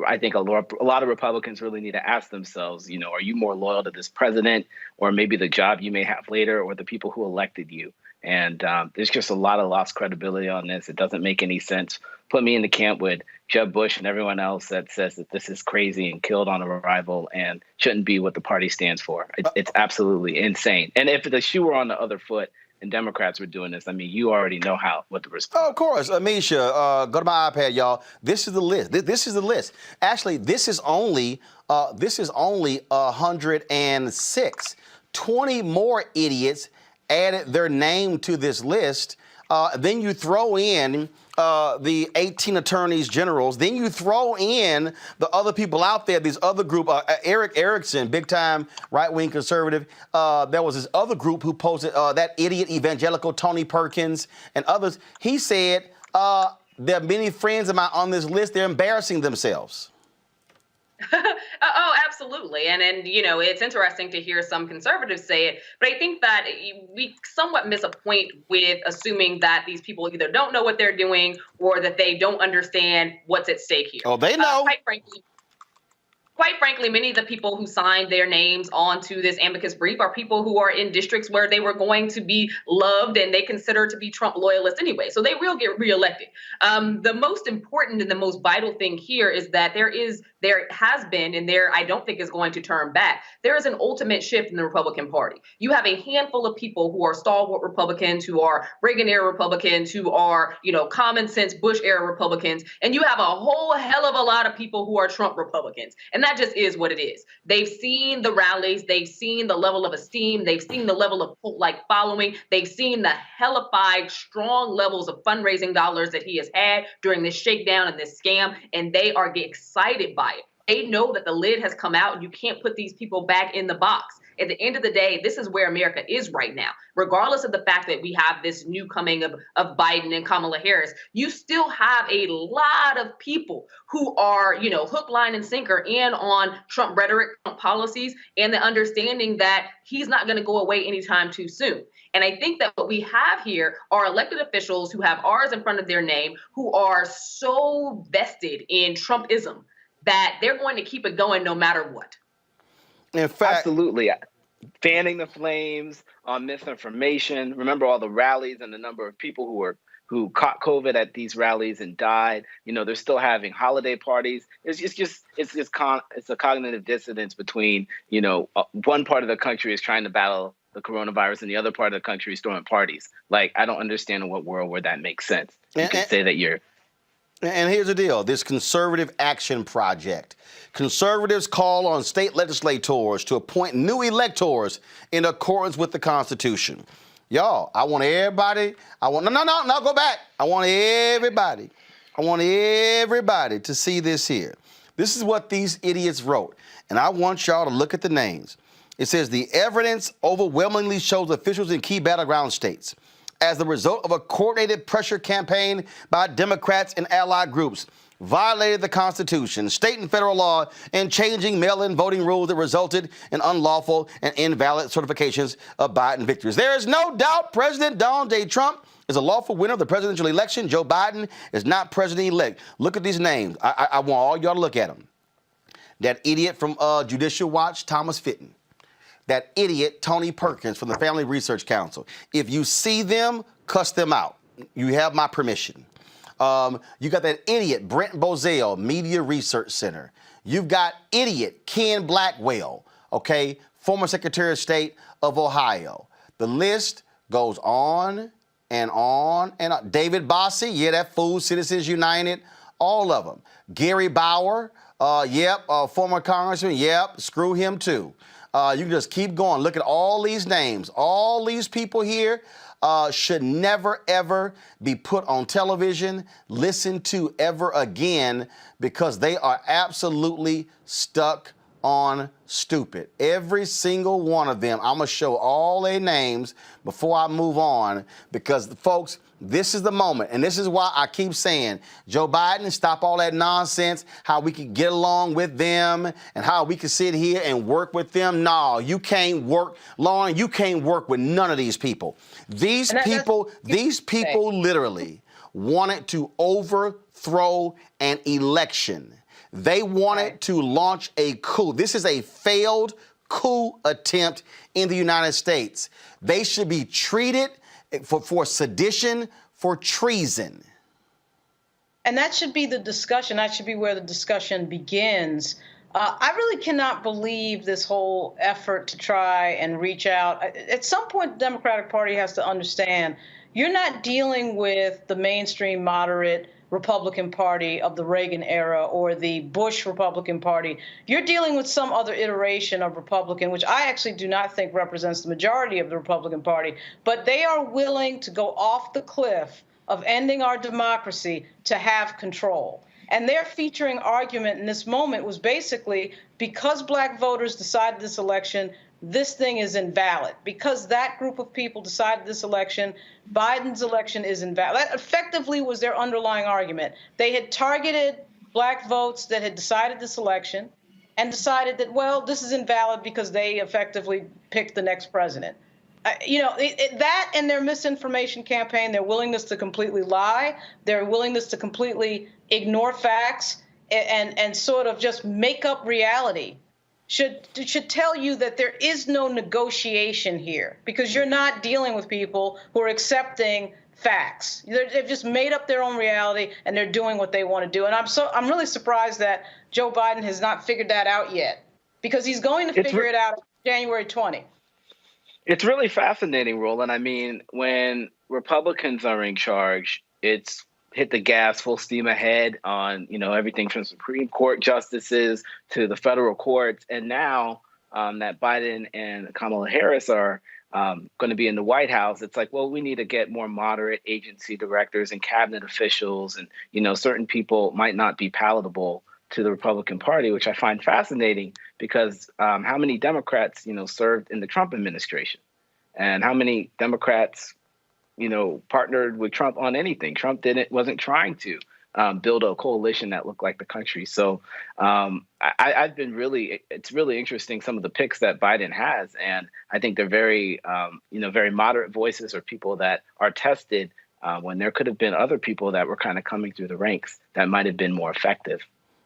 Speaker 7: I think a lot of Republicans really need to ask themselves, are you more loyal to this president or maybe the job you may have later or the people who elected you? And there's just a lot of lost credibility on this. It doesn't make any sense. Put me in the camp with Jeb Bush and everyone else that says that this is crazy and killed on arrival and shouldn't be what the party stands for. It's absolutely insane. And if the shoe were on the other foot, and Democrats were doing this, I mean, you already know what the response.
Speaker 1: Oh, of course, Amisha, go to my iPad, y'all. This is the list. This is the list. Actually, this is only 106. 20 more idiots added their name to this list. Then you throw in the 18 attorneys generals. Then you throw in the other people out there, these other group, Eric Erickson, big time right-wing conservative. There was this other group who posted that idiot evangelical Tony Perkins and others. He said, there are many friends of mine on this list. They're embarrassing themselves.
Speaker 6: Oh, absolutely. And it's interesting to hear some conservatives say it, but I think that we somewhat miss a point with assuming that these people either don't know what they're doing or that they don't understand what's at stake here.
Speaker 1: Oh, they know.
Speaker 6: Quite frankly, many of the people who signed their names onto this amicus brief are people who are in districts where they were going to be loved and they consider to be Trump loyalists anyway. So they will get reelected. The most important and the most vital thing here is that there there has been, and there I don't think is going to turn back, there is an ultimate shift in the Republican Party. You have a handful of people who are stalwart Republicans, who are Reagan-era Republicans, who are, common sense Bush-era Republicans, and you have a whole hell of a lot of people who are Trump Republicans. And that just is what it is. They've seen the rallies, they've seen the level of esteem, they've seen the level of cult-like following, they've seen the hellified, strong levels of fundraising dollars that he has had during this shakedown and this scam, and they are excited by it. They know that the lid has come out and you can't put these people back in the box. At the end of the day, this is where America is right now. Regardless of the fact that we have this new coming of Biden and Kamala Harris, you still have a lot of people who are, hook, line, and sinker in on Trump rhetoric, Trump policies, and the understanding that he's not going to go away anytime too soon. And I think that what we have here are elected officials who have R's in front of their name, who are so vested in Trumpism that they're going to keep it going no matter what.
Speaker 1: In fact,
Speaker 7: absolutely. Fanning the flames on misinformation. Remember all the rallies and the number of people who caught COVID at these rallies and died. They're still having holiday parties. It's a cognitive dissonance between, one part of the country is trying to battle the coronavirus and the other part of the country is throwing parties. Like, I don't understand in what world where that makes sense. You can say that you're.
Speaker 1: And here's the deal, this Conservative Action Project. Conservatives call on state legislators to appoint new electors in accordance with the Constitution. Y'all, I want everybody, go back. I want everybody to see this here. This is what these idiots wrote, and I want y'all to look at the names. It says, the evidence overwhelmingly shows officials in key battleground states, as the result of a coordinated pressure campaign by Democrats and allied groups, violated the Constitution, state and federal law, and changing mail-in voting rules that resulted in unlawful and invalid certifications of Biden victories. There is no doubt President Donald J. Trump is a lawful winner of the presidential election. Joe Biden is not president-elect. Look at these names. I want all y'all to look at them. That idiot from Judicial Watch, Thomas Fitton. That idiot, Tony Perkins from the Family Research Council. If you see them, cuss them out. You have my permission. You got that idiot, Brent Bozell, Media Research Center. You've got idiot, Ken Blackwell, okay, former Secretary of State of Ohio. The list goes on and on and on. David Bossie, yeah, that fool, Citizens United, all of them. Gary Bauer, former congressman, screw him too. You can just keep going. Look at all these names. All these people here should never, ever be put on television, listened to ever again, because they are absolutely stuck on stupid. Every single one of them. I'm going to show all their names before I move on, because, folks, this is the moment, and this is why I keep saying, Joe Biden, stop all that nonsense, how we can get along with them and how we can sit here and work with them. No, you can't work, Lauren, you can't work with none of these people. These people literally wanted to overthrow an election. They wanted to launch a coup. This is a failed coup attempt in the United States. They should be treated for sedition, for treason.
Speaker 5: And that should be the discussion. That should be where the discussion begins. I really cannot believe this whole effort to try and reach out. At some point, the Democratic Party has to understand you're not dealing with the mainstream moderate Republican Party of the Reagan era or the Bush Republican Party. You're dealing with some other iteration of Republican, which I actually do not think represents the majority of the Republican Party, but they are willing to go off the cliff of ending our democracy to have control. And their featuring argument in this moment was basically, because black voters decided this election, this thing is invalid. Because that group of people decided this election, Biden's election is invalid. That effectively was their underlying argument. They had targeted black votes that had decided this election and decided that, well, this is invalid because they effectively picked the next president. That and their misinformation campaign, their willingness to completely lie, their willingness to completely ignore facts and sort of just make up reality should tell you that there is no negotiation here, because you're not dealing with people who are accepting facts. They've just made up their own reality, and they're doing what they want to do. And I'm really surprised that Joe Biden has not figured that out yet, because he's going to figure it out January 20.
Speaker 7: It's really fascinating, Roland. I mean, when Republicans are in charge, it's hit the gas full steam ahead on, everything from Supreme Court justices to the federal courts. And now that Biden and Kamala Harris are going to be in the White House, it's like, well, we need to get more moderate agency directors and cabinet officials. And, certain people might not be palatable to the Republican Party, which I find fascinating, because how many Democrats, served in the Trump administration, and how many Democrats, partnered with Trump on anything. Trump wasn't trying to build a coalition that looked like the country. So it's really interesting, some of the picks that Biden has. And I think they're very, very moderate voices, or people that are tested when there could have been other people that were kind of coming through the ranks that might have been more effective.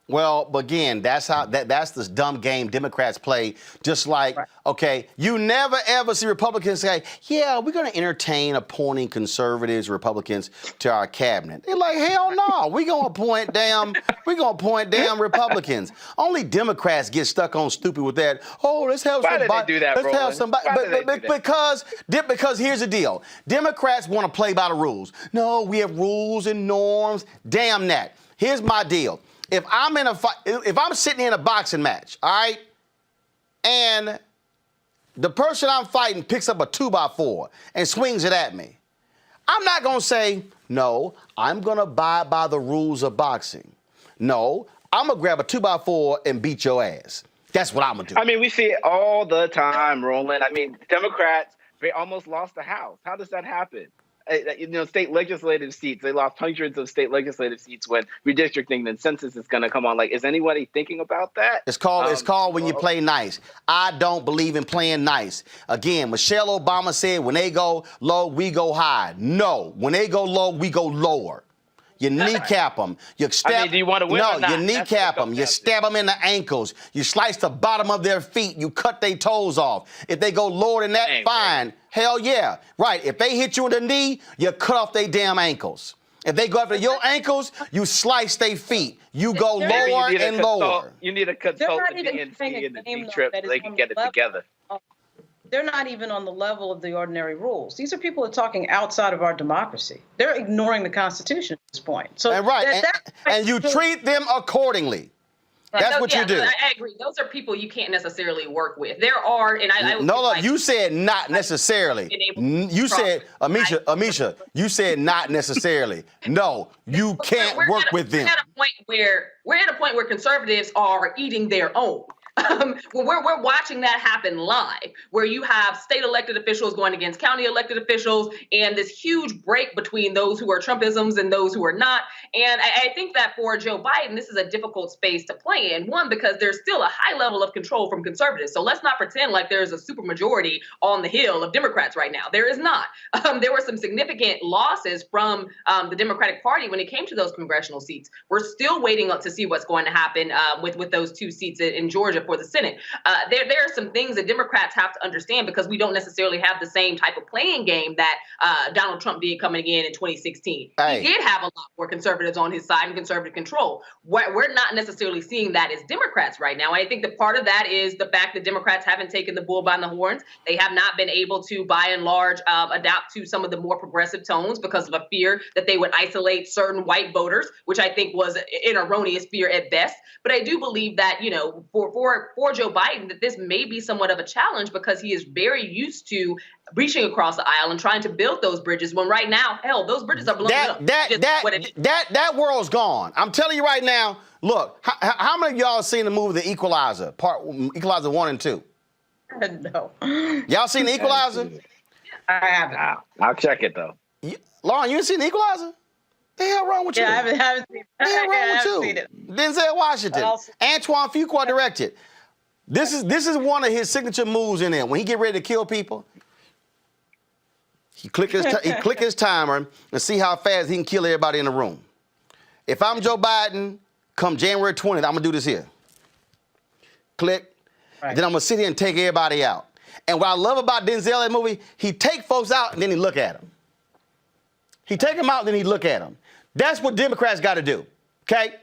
Speaker 1: Well, again, that's this dumb game Democrats play. Just like, okay, you never ever see Republicans say, yeah, we're going to entertain appointing conservatives, Republicans to our cabinet. They're like, hell no, we're going to appoint damn Republicans. Only Democrats get stuck on stupid with that. Oh, let's have somebody.
Speaker 7: Why did they do that,
Speaker 1: Let's have somebody. Because here's the deal. Democrats want to play by the rules. No, we have rules and norms. Damn that. Here's my deal. If I'm in a fight, if I'm sitting in a boxing match, all right, and the person I'm fighting picks up a 2x4 and swings it at me, I'm not going to say, no, I'm going to abide by the rules of boxing. No, I'm going to grab a 2x4 and beat your ass. That's what I'm going to do.
Speaker 7: I mean, we see it all the time, Roland. I mean, Democrats, they almost lost the House. How does that happen? State legislative seats, they lost hundreds of state legislative seats when redistricting and census is going to come on. Like, is anybody thinking about that?
Speaker 1: It's called when you play nice. I don't believe in playing nice. Again, Michelle Obama said, when they go low, we go high. No, when they go low, we go lower. You kneecap them. You stab.
Speaker 7: Do you want to win or not?
Speaker 1: You kneecap them. You stab them in the ankles. You slice the bottom of their feet. You cut their toes off. If they go lower than that, fine. Man. Hell yeah. Right. If they hit you in the knee, you cut off their damn ankles. If they go after your ankles, you slice their feet. You go lower and lower.
Speaker 7: You need to consult the DNC and the D-Trip so they can get it together.
Speaker 5: They're not even on the level of the ordinary rules. These are people who are talking outside of our democracy. They're ignoring the Constitution at this point. So
Speaker 1: and you treat them accordingly. That's what you do.
Speaker 6: I agree. Those are people you can't necessarily work with. There are, and I
Speaker 1: look, you said not necessarily. You said, Amisha, you said not necessarily. No, you can't work with them.
Speaker 6: We're at a point where conservatives are eating their own. We're watching that happen live, where you have state elected officials going against county elected officials, and this huge break between those who are Trumpisms and those who are not. And I think that for Joe Biden, this is a difficult space to play in. One, because there's still a high level of control from conservatives. So let's not pretend like there's a supermajority on the Hill of Democrats right now. There is not. There were some significant losses from the Democratic Party when it came to those congressional seats. We're still waiting to see what's going to happen with those two seats in Georgia for the Senate. There are some things that Democrats have to understand, because we don't necessarily have the same type of playing game that Donald Trump did coming in 2016. He did have a lot more conservatives on his side and conservative control. We're not necessarily seeing that as Democrats right now. I think that part of that is the fact that Democrats haven't taken the bull by the horns. They have not been able to, by and large, adapt to some of the more progressive tones because of a fear that they would isolate certain white voters, which I think was an erroneous fear at best. But I do believe that, for Joe Biden, that this may be somewhat of a challenge, because he is very used to reaching across the aisle and trying to build those bridges, when right now, hell, those bridges are blowing up.
Speaker 1: That world's gone. I'm telling you right now, look, how many of y'all seen the movie The Equalizer, Equalizer 1 and 2?
Speaker 5: No.
Speaker 1: Y'all seen The Equalizer?
Speaker 5: I haven't.
Speaker 7: I'll check it, though.
Speaker 1: Lauren, you ain't seen The Equalizer? The hell wrong with you?
Speaker 5: Yeah, I haven't seen it.
Speaker 1: The hell wrong with you? Denzel Washington, Antoine Fuqua directed. This is one of his signature moves in there. When he get ready to kill people, he click his timer and see how fast he can kill everybody in the room. If I'm Joe Biden, come January 20th, I'm gonna do this here. Click. Right. Then I'm gonna sit here and take everybody out. And what I love about Denzel in that movie, he take folks out and then he look at them. He take them out, then he look at them. That's what Democrats got to do, okay?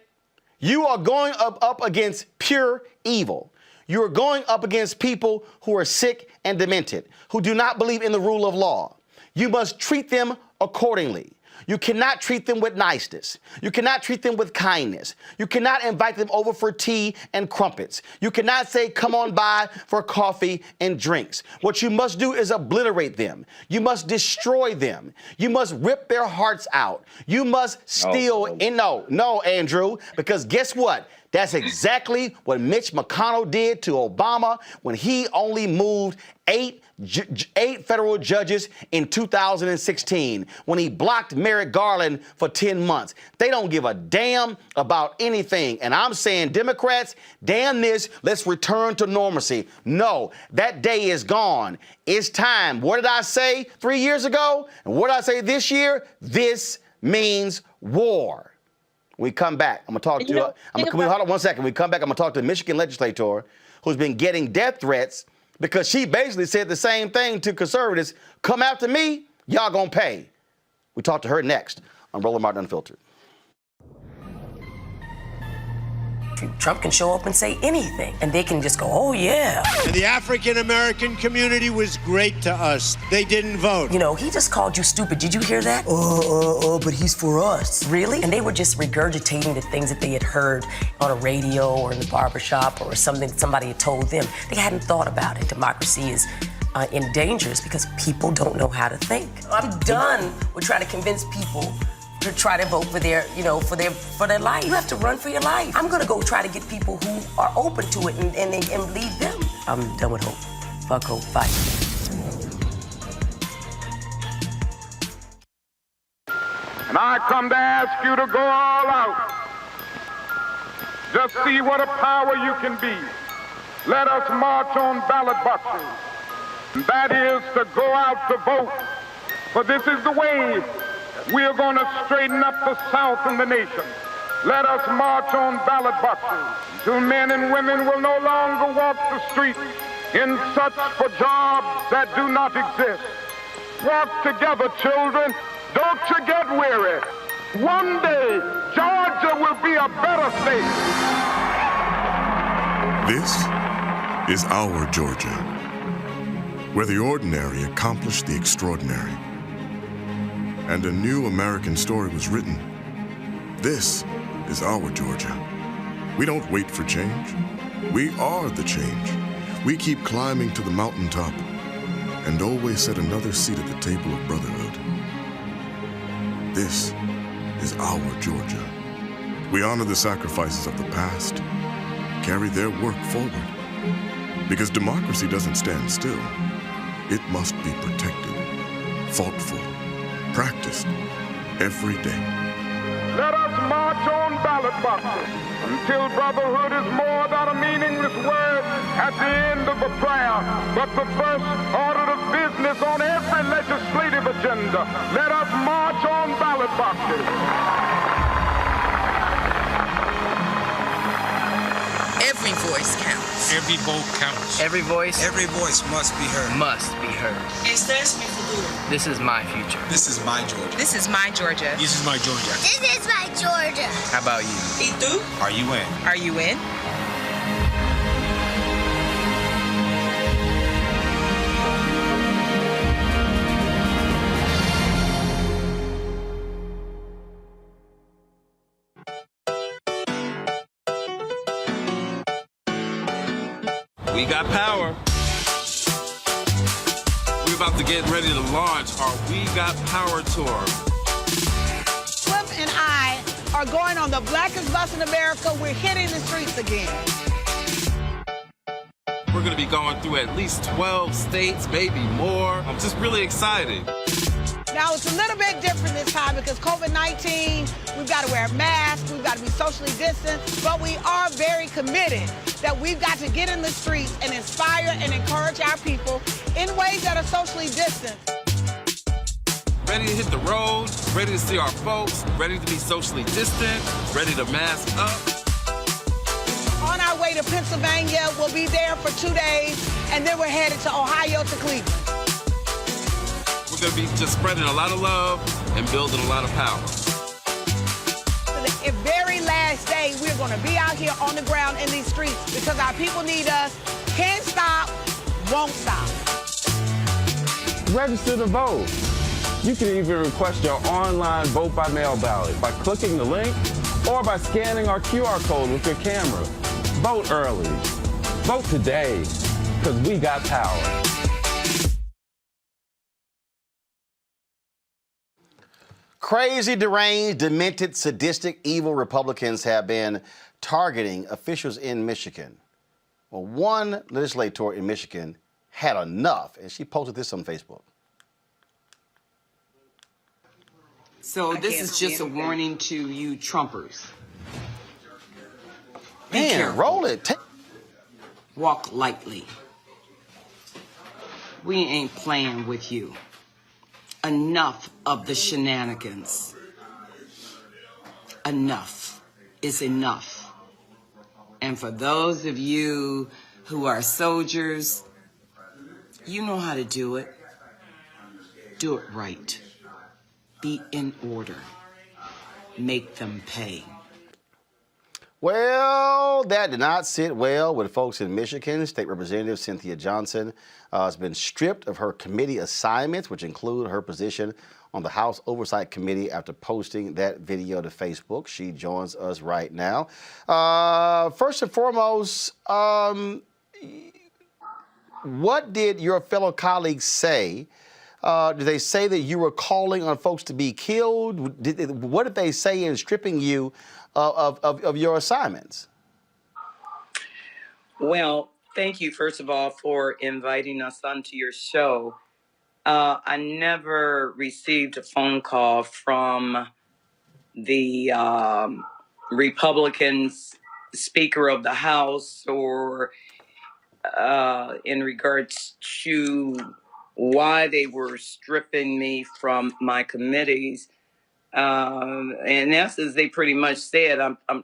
Speaker 1: You are going up against pure evil. You are going up against people who are sick and demented, who do not believe in the rule of law. You must treat them accordingly. You cannot treat them with niceness. You cannot treat them with kindness. You cannot invite them over for tea and crumpets. You cannot say, come on by for coffee and drinks. What you must do is obliterate them. You must destroy them. You must rip their hearts out. You must steal. No, Andrew, because guess what? That's exactly what Mitch McConnell did to Obama when he only moved eight federal judges in 2016, when he blocked Merrick Garland for 10 months. They don't give a damn about anything. And I'm saying, Democrats, damn this, let's return to normalcy. No, that day is gone. It's time. What did I say 3 years ago? And what did I say this year? This means war. We come back. I'm going to talk to hold on 1 second. We come back. I'm going to talk to a Michigan legislator who's been getting death threats because she basically said the same thing to conservatives. Come after me, y'all going to pay. We talk to her next on Roland Martin Unfiltered.
Speaker 9: Trump can show up and say anything, and they can just go, oh, yeah.
Speaker 10: And the African-American community was great to us. They didn't vote.
Speaker 9: You know, he just called you stupid. Did you hear that? But he's for us. Really? And they were just regurgitating the things that they had heard on a radio or in the barbershop or something somebody had told them. They hadn't thought about it. Democracy is in danger because people don't know how to think. I'm done with trying to convince people to try to vote for their, for their life. You have to run for your life. I'm gonna go try to get people who are open to it and lead them. I'm done with hope. Fuck hope, fight.
Speaker 11: And I come to ask you to go all out. Just see what a power you can be. Let us march on ballot boxes. And that is to go out to vote. For this is the way we are going to straighten up the South and the nation. Let us march on ballot boxes till men and women will no longer walk the streets in search for jobs that do not exist. Walk together, children. Don't you get weary. One day, Georgia will be a better state.
Speaker 12: This is our Georgia, where the ordinary accomplished the extraordinary, and a new American story was written. This is our Georgia. We don't wait for change. We are the change. We keep climbing to the mountaintop and always set another seat at the table of brotherhood. This is our Georgia. We honor the sacrifices of the past, carry their work forward. Because democracy doesn't stand still. It must be protected, fought for, practiced every day.
Speaker 11: Let us march on ballot boxes until brotherhood is more than a meaningless word at the end of a prayer, but the first order of business on every legislative agenda. Let us march on ballot boxes.
Speaker 13: Every voice counts.
Speaker 14: Every vote counts.
Speaker 13: Every voice
Speaker 14: must be heard.
Speaker 13: Must be heard.
Speaker 15: Este es mi futuro.
Speaker 13: This is my future.
Speaker 14: This is my Georgia.
Speaker 15: This is my Georgia.
Speaker 14: This is my Georgia.
Speaker 15: This is my Georgia.
Speaker 13: How about you?
Speaker 15: ¿Y tú?
Speaker 14: Are you in?
Speaker 15: Are you in?
Speaker 16: We got power. We're about to get ready to launch our We Got Power tour.
Speaker 3: Cliff and I are going on the blackest bus in America. We're hitting the streets again.
Speaker 16: We're going to be going through at least 12 states, maybe more. I'm just really excited.
Speaker 3: Now, it's a little bit different this time because COVID-19, we've got to wear masks, we've got to be socially distanced, but we are very committed that we've got to get in the streets and inspire and encourage our people in ways that are socially distant.
Speaker 16: Ready to hit the road, ready to see our folks, ready to be socially distant, ready to mask up.
Speaker 3: On our way to Pennsylvania, we'll be there for 2 days, and then we're headed to Ohio to Cleveland.
Speaker 16: We're going to be just spreading a lot of love, and building a lot of power.
Speaker 17: The very last day, we're going to be out here on the ground in these streets because our people need us. Can't stop, won't stop.
Speaker 18: Register to vote. You can even request your online vote by mail ballot by clicking the link or by scanning our QR code with your camera. Vote early. Vote today, because we got power.
Speaker 1: Crazy, deranged, demented, sadistic, evil Republicans have been targeting officials in Michigan. Well, one legislator in Michigan had enough, and she posted this on Facebook.
Speaker 13: So this is just a warning to you Trumpers.
Speaker 1: Man, Roland.
Speaker 13: Walk lightly. We ain't playing with you. Enough of the shenanigans. Enough is enough. And for those of you who are soldiers, you know how to do it. Do it right. Be in order. Make them pay.
Speaker 1: Well, that did not sit well with folks in Michigan. State Representative Cynthia Johnson has been stripped of her committee assignments, which include her position on the House Oversight Committee after posting that video to Facebook. She joins us right now. First and foremost, what did your fellow colleagues say? Did they say that you were calling on folks to be killed? What did they say in stripping you of your assignments?
Speaker 19: Well, thank you, first of all, for inviting us onto your show. I never received a phone call from the Republican Speaker of the House or in regards to why they were stripping me from my committees. In essence, they pretty much said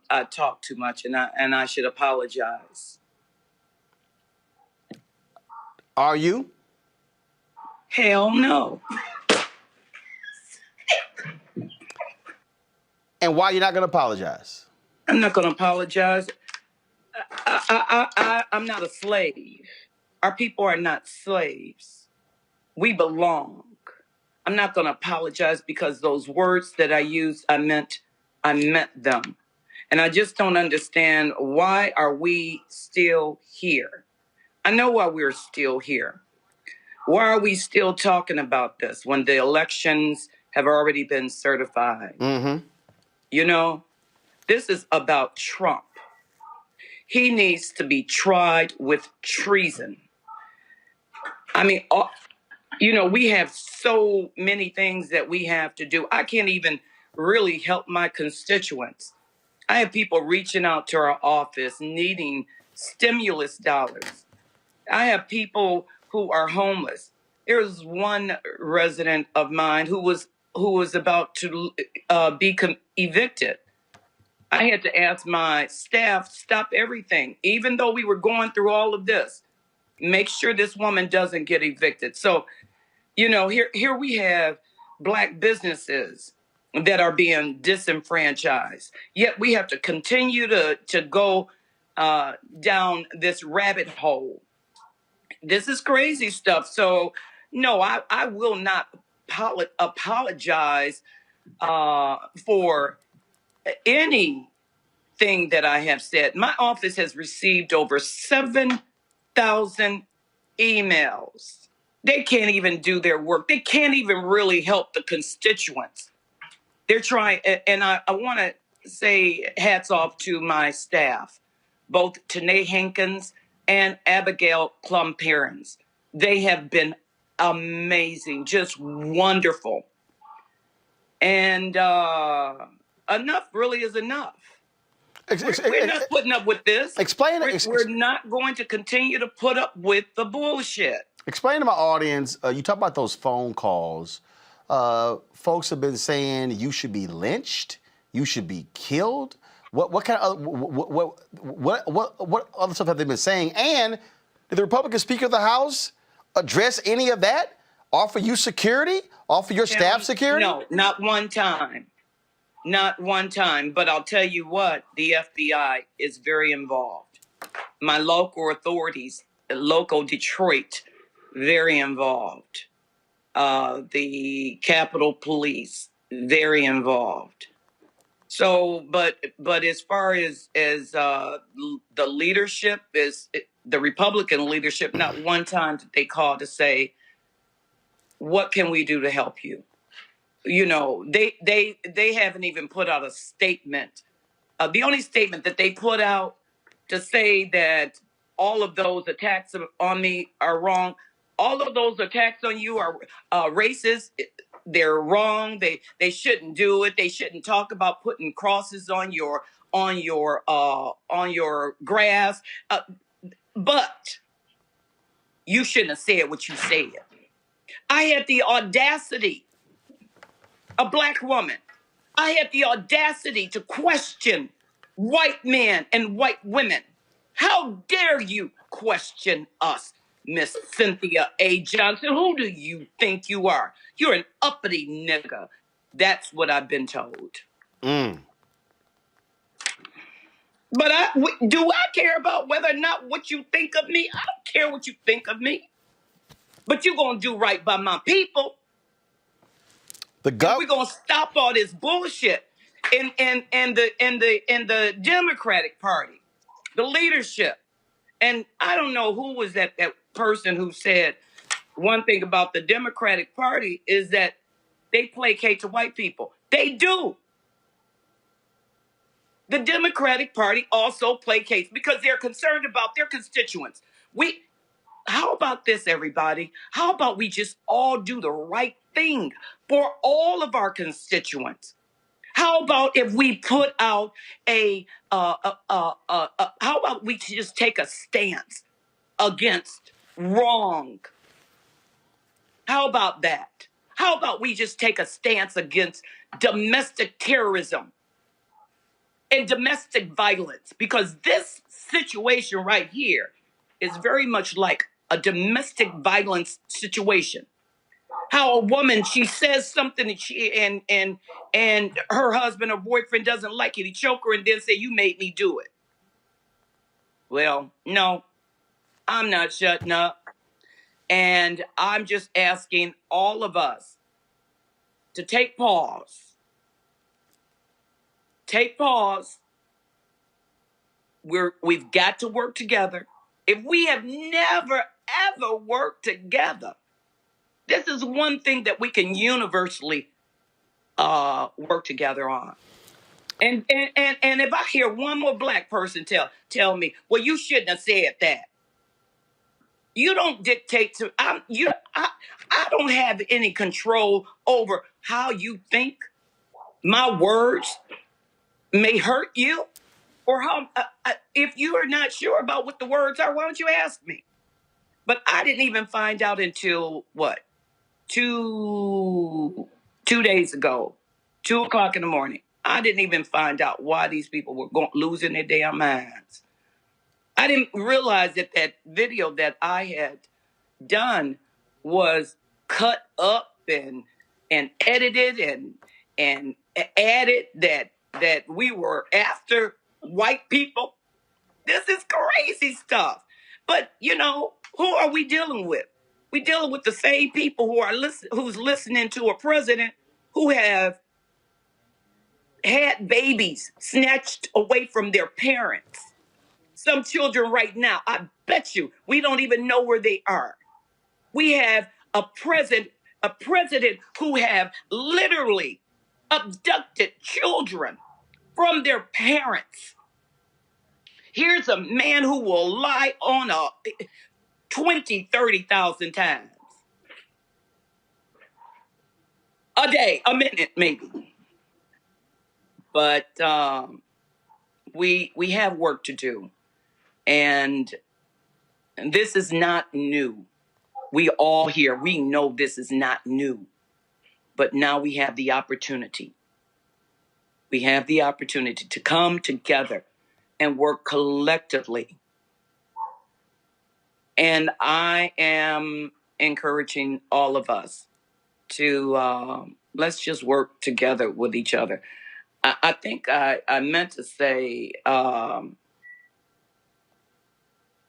Speaker 19: I talk too much and I should apologize.
Speaker 1: Are you?
Speaker 19: Hell no.
Speaker 1: And why you're not going to apologize?
Speaker 19: I'm not going to apologize. I'm not a slave. Our people are not slaves. We belong. I'm not going to apologize because those words that I used, I meant them. And I just don't understand, why are we still here? I know why we're still here. Why are we still talking about this when the elections have already been certified?
Speaker 1: Mm-hmm.
Speaker 19: You know, this is about Trump. He needs to be tried with treason. I mean, you know, we have so many things that we have to do. I can't even really help my constituents. I have people reaching out to our office needing stimulus dollars. I have people who are homeless. There was one resident of mine who was about to be evicted. I had to ask my staff, stop everything, even though we were going through all of this. Make sure this woman doesn't get evicted. So, you know, here we have Black businesses that are being disenfranchised. Yet we have to continue to go down this rabbit hole. This is crazy stuff. So, no, I will not apologize for anything that I have said. My office has received over 7,000 emails. They can't even do their work. They can't even really help the constituents. They're trying, and I want to say hats off to my staff, both Tanae Hankins and Abigail Plum-Perrins. They have been amazing, just wonderful. And enough really is enough. We're not putting up with this.
Speaker 1: Explain it.
Speaker 19: We're not going to continue to put up with the bullshit.
Speaker 1: Explain to my audience, you talk about those phone calls. Folks have been saying you should be lynched, you should be killed. What kind of what other stuff have they been saying? And did the Republican Speaker of the House address any of that? offer you security? Offer your staff security?
Speaker 19: No, not one time. Not one time. But I'll tell you what, the FBI is very involved. My local authorities, local Detroit, very involved. The Capitol Police, very involved. So, but as far as the leadership is the Republican leadership, not one time did they call to say, "What can we do to help you?" You know, they haven't even put out a statement. The only statement that they put out to say that all of those attacks on me are wrong. All of those attacks on you are racist. They're wrong. They shouldn't do it. They shouldn't talk about putting crosses on your grass. But you shouldn't have said what you said. I had the audacity, a black woman, I had the audacity to question white men and white women. How dare you question us, Miss Cynthia A. Johnson? Who do you think you are? You're an uppity nigga. That's what I've been told. But do I care about whether or not what you think of me? I don't care what you think of me. But you're going to do right by my people. We're going to stop all this bullshit in the Democratic Party, the leadership. And I don't know who was that person who said one thing about the Democratic Party is that they placate to white people. They do. The Democratic Party also placates because they're concerned about their constituents. How about this, everybody? How about we just all do the right thing for all of our constituents? How about if we put out how about we just take a stance against wrong? How about that? How about we just take a stance against domestic terrorism and domestic violence? Because this situation right here is very much like a domestic violence situation. How a woman, she says something and her husband or boyfriend doesn't like it. He choke her and then say, "You made me do it." Well, no, I'm not shutting up. And I'm just asking all of us to take pause. Take pause. We've got to work together. If we have never, ever worked together, this is one thing that we can universally work together on. And if I hear one more black person tell me, "Well, you shouldn't have said that." You don't dictate to I don't have any control over how you think. My words may hurt you, or how if you are not sure about what the words are, why don't you ask me? But I didn't even find out until what? 2 days ago, 2:00 in the morning. I didn't even find out why these people were losing their damn minds. I didn't realize that that video that I had done was cut up and edited and added that we were after white people. This is crazy stuff. But you know, who are we dealing with? We're dealing with the same people who's listening to a president who have had babies snatched away from their parents. Some children right now, I bet you, we don't even know where they are. We have a president who have literally abducted children from their parents. Here's a man who will lie on 20, 30,000 times a day, a minute maybe. But we have work to do. And this is not new. We all here, we know this is not new. But now we have the opportunity. We have the opportunity to come together and work collectively. And I am encouraging all of us to let's just work together with each other. I think I meant to say,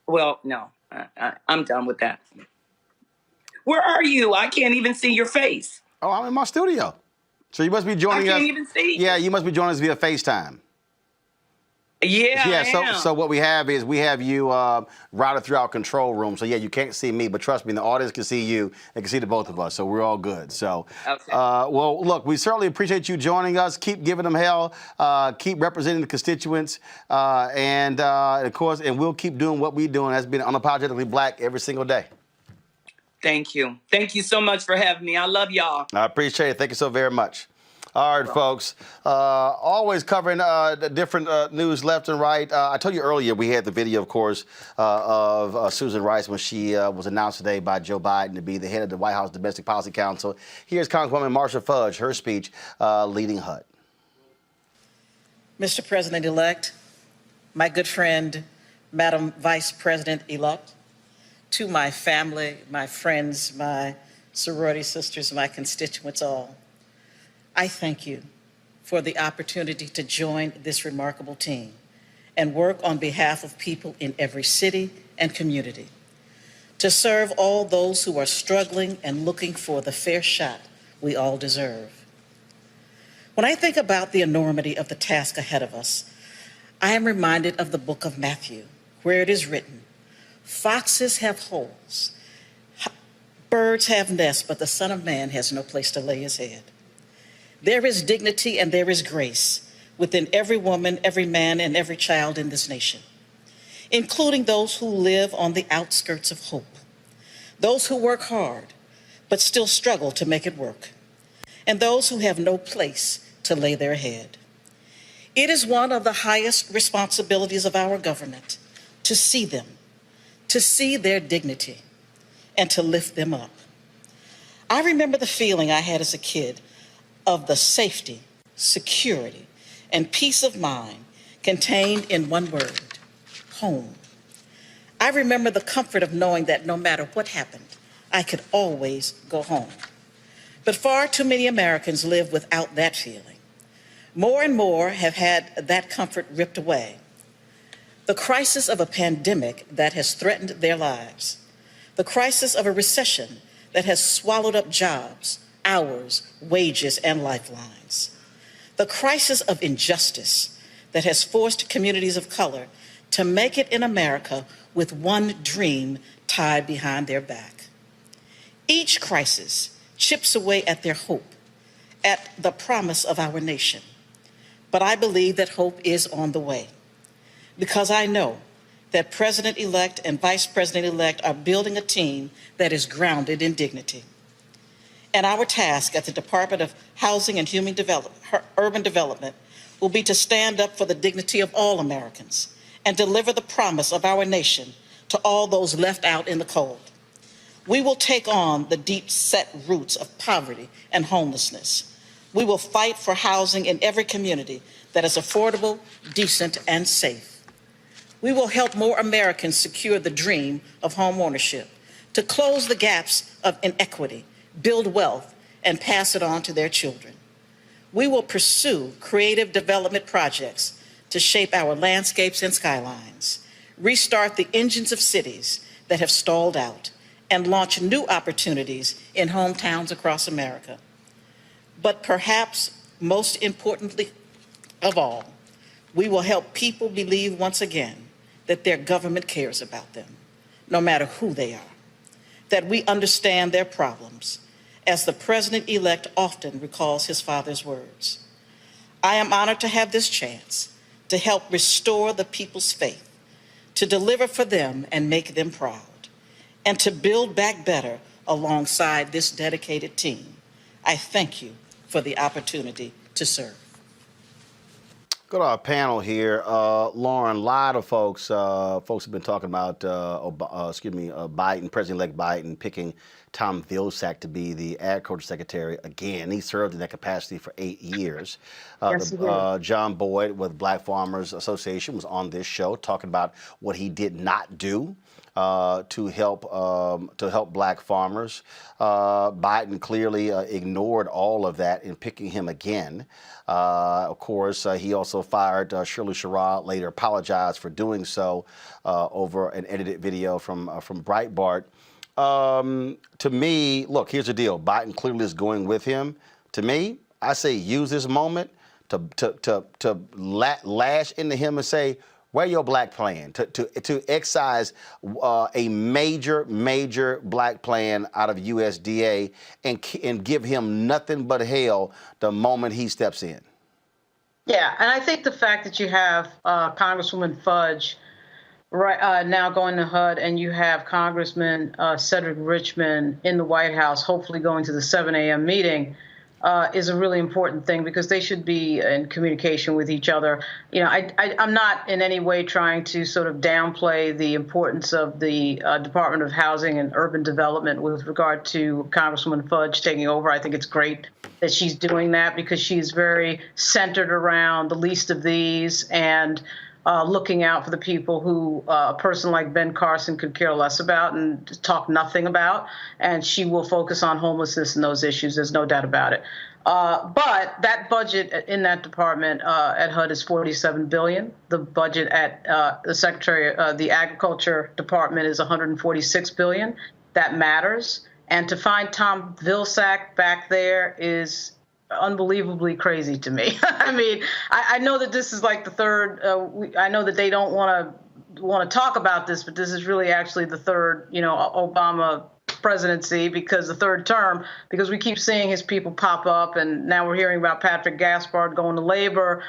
Speaker 19: well, no, I'm done with that. Where are you? I can't even see your face.
Speaker 1: Oh, I'm in my studio. So you must be joining us.
Speaker 19: I can't even see.
Speaker 1: Yeah, you must be joining us via FaceTime.
Speaker 19: Yeah,
Speaker 1: Yeah.
Speaker 19: I am.
Speaker 1: So what we have you routed through our control room. So yeah, you can't see me, but trust me, the audience can see you. They can see the both of us. So we're all good. So,
Speaker 19: okay.
Speaker 1: Well, look, we certainly appreciate you joining us. Keep giving them hell. Keep representing the constituents, and of course, and we'll keep doing what we're doing. That's being unapologetically black every single day.
Speaker 19: Thank you. Thank you so much for having me. I love y'all.
Speaker 1: I appreciate it. Thank you so very much. All right, folks. Always covering the different news left and right. I told you earlier we had the video, of course, of Susan Rice when she was announced today by Joe Biden to be the head of the White House Domestic Policy Council. Here's Congresswoman Marsha Fudge, her speech leading HUD.
Speaker 20: Mr. President-elect, my good friend, Madam Vice President-elect, to my family, my friends, my sorority sisters, my constituents all, I thank you for the opportunity to join this remarkable team and work on behalf of people in every city and community to serve all those who are struggling and looking for the fair shot we all deserve. When I think about the enormity of the task ahead of us, I am reminded of the book of Matthew, where it is written, "Foxes have holes, birds have nests, but the Son of Man has no place to lay his head." There is dignity and there is grace within every woman, every man, and every child in this nation, including those who live on the outskirts of hope, those who work hard but still struggle to make it work, and those who have no place to lay their head. It is one of the highest responsibilities of our government to see them, to see their dignity, and to lift them up. I remember the feeling I had as a kid of the safety, security, and peace of mind contained in one word, home. I remember the comfort of knowing that no matter what happened, I could always go home. But far too many Americans live without that feeling. More and more have had that comfort ripped away. The crisis of a pandemic that has threatened their lives, the crisis of a recession that has swallowed up jobs, hours, wages, and lifelines. The crisis of injustice that has forced communities of color to make it in America with one dream tied behind their back. Each crisis chips away at their hope, at the promise of our nation. But I believe that hope is on the way, because I know that President-elect and Vice President-elect are building a team that is grounded in dignity. And our task at the Department of Housing and Urban Development will be to stand up for the dignity of all Americans and deliver the promise of our nation to all those left out in the cold. We will take on the deep-set roots of poverty and homelessness. We will fight for housing in every community that is affordable, decent, and safe. We will help more Americans secure the dream of home ownership, to close the gaps of inequity, build wealth, and pass it on to their children. We will pursue creative development projects to shape our landscapes and skylines, restart the engines of cities that have stalled out, and launch new opportunities in hometowns across America. But perhaps most importantly of all, we will help people believe once again that their government cares about them, no matter who they are, that we understand their problems, as the President-elect often recalls his father's words. I am honored to have this chance to help restore the people's faith, to deliver for them and make them proud, and to build back better alongside this dedicated team. I thank you for the opportunity to serve.
Speaker 1: Go to our panel here. Lauren, a lot of folks have been talking about, Biden, President-elect Biden, picking Tom Vilsack to be the Agriculture Secretary again. He served in that capacity for 8 years.
Speaker 5: Yes, he did.
Speaker 1: John Boyd with Black Farmers Association was on this show talking about what he did not do. to help black farmers. Biden clearly ignored all of that in picking him again. Of course, he also fired Shirley Sherrod, later apologized for doing so over an edited video from Breitbart. To me, look, here's the deal. Biden clearly is going with him. To me, I say use this moment to lash into him and say, where your black plan? To excise a major black plan out of USDA and give him nothing but hell the moment he steps in.
Speaker 5: Yeah, and I think the fact that you have Congresswoman Fudge now going to HUD, and you have Congressman Cedric Richmond in the White House, hopefully going to the 7 a.m. meeting, is a really important thing because they should be in communication with each other. You know, I'm not in any way trying to sort of downplay the importance of the Department of Housing and Urban Development with regard to Congresswoman Fudge taking over. I think it's great that she's doing that because she's very centered around the least of these and looking out for the people who a person like Ben Carson could care less about and talk nothing about. And she will focus on homelessness and those issues. There's no doubt about it. But that budget in that department at HUD is $47 billion. The budget at the Secretary of the Agriculture Department is $146 billion. That matters. And to find Tom Vilsack back there is unbelievably crazy to me. I mean, I know that this is like the third. I know that they don't want to talk about this, but this is really actually the third, Obama presidency, because the third term, because we keep seeing his people pop up, and now we're hearing about Patrick Gaspard going to labor.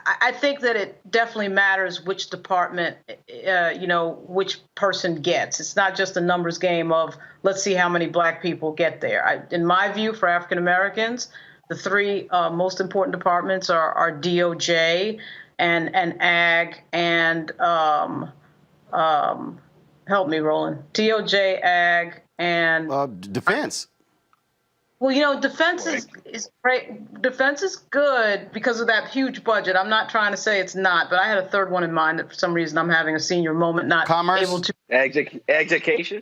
Speaker 5: I think that it definitely matters which department, which person gets. It's not just a numbers game of let's see how many black people get there. In my view, for African Americans, the three most important departments are DOJ and Ag and help me, Roland. DOJ, Ag, and
Speaker 1: Defense.
Speaker 5: Well, defense is great. Defense is good because of that huge budget. I'm not trying to say it's not, but I had a third one in mind that for some reason I'm having a senior moment, not
Speaker 1: commerce?
Speaker 5: Able to.
Speaker 7: Education?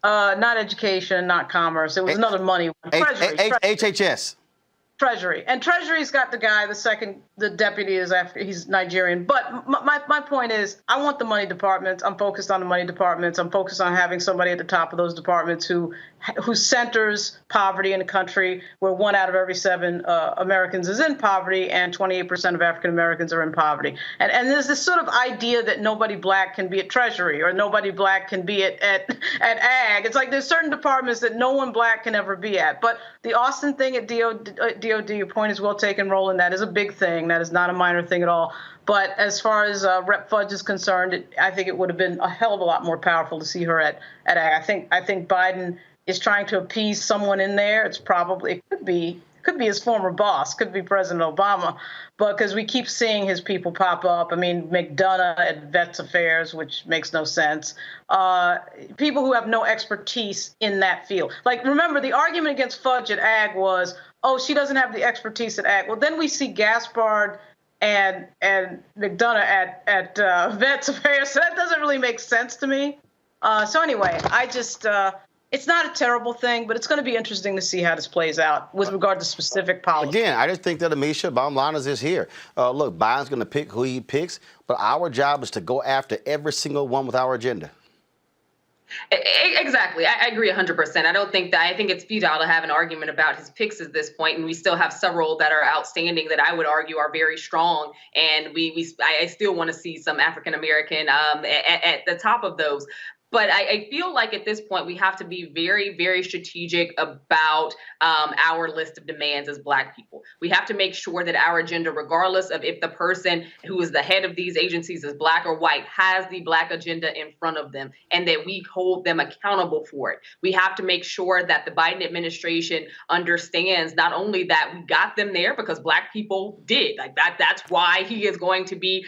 Speaker 5: Not education, not commerce. It was another money one. Treasury.
Speaker 1: HHS.
Speaker 5: Treasury. And Treasury's got the guy, the deputy is he's Nigerian. But my point is, I want the money departments. I'm focused on the money departments. I'm focused on having somebody at the top of those departments who centers poverty in a country where 1 out of every 7 Americans is in poverty and 28% of African Americans are in poverty. And there's this sort of idea that nobody black can be at Treasury or nobody black can be at Ag. It's like there's certain departments that no one black can ever be at. But the Austin thing at DOD, your point is well taken, Roland. That is a big thing. That is not a minor thing at all. But as far as Rep. Fudge is concerned, I think it would have been a hell of a lot more powerful to see her at Ag. I think Biden is trying to appease someone in there. It could be his former boss, could be President Obama, but because we keep seeing his people pop up. I mean, McDonough at Vets Affairs, which makes no sense. People who have no expertise in that field. Like, remember, the argument against Fudge at Ag was, oh, she doesn't have the expertise at Ag. Well, then we see Gaspard and McDonough at Vets Affairs, so that doesn't really make sense to me. So anyway, I just... it's not a terrible thing, but it's going to be interesting to see how this plays out with regard to specific policy.
Speaker 1: Again, I just think that, Amisha, bottom line is this here. Look, Biden's going to pick who he picks, but our job is to go after every single one with our agenda.
Speaker 6: Exactly. I agree 100%. I think it's futile to have an argument about his picks at this point, and we still have several that are outstanding that I would argue are very strong, and I still want to see some African American at the top of those. But I feel like at this point, we have to be very, very strategic about our list of demands as Black people. We have to make sure that our agenda, regardless of if the person who is the head of these agencies is Black or white, has the Black agenda in front of them and that we hold them accountable for it. We have to make sure that the Biden administration understands not only that we got them there because Black people did, like that's why he is going to be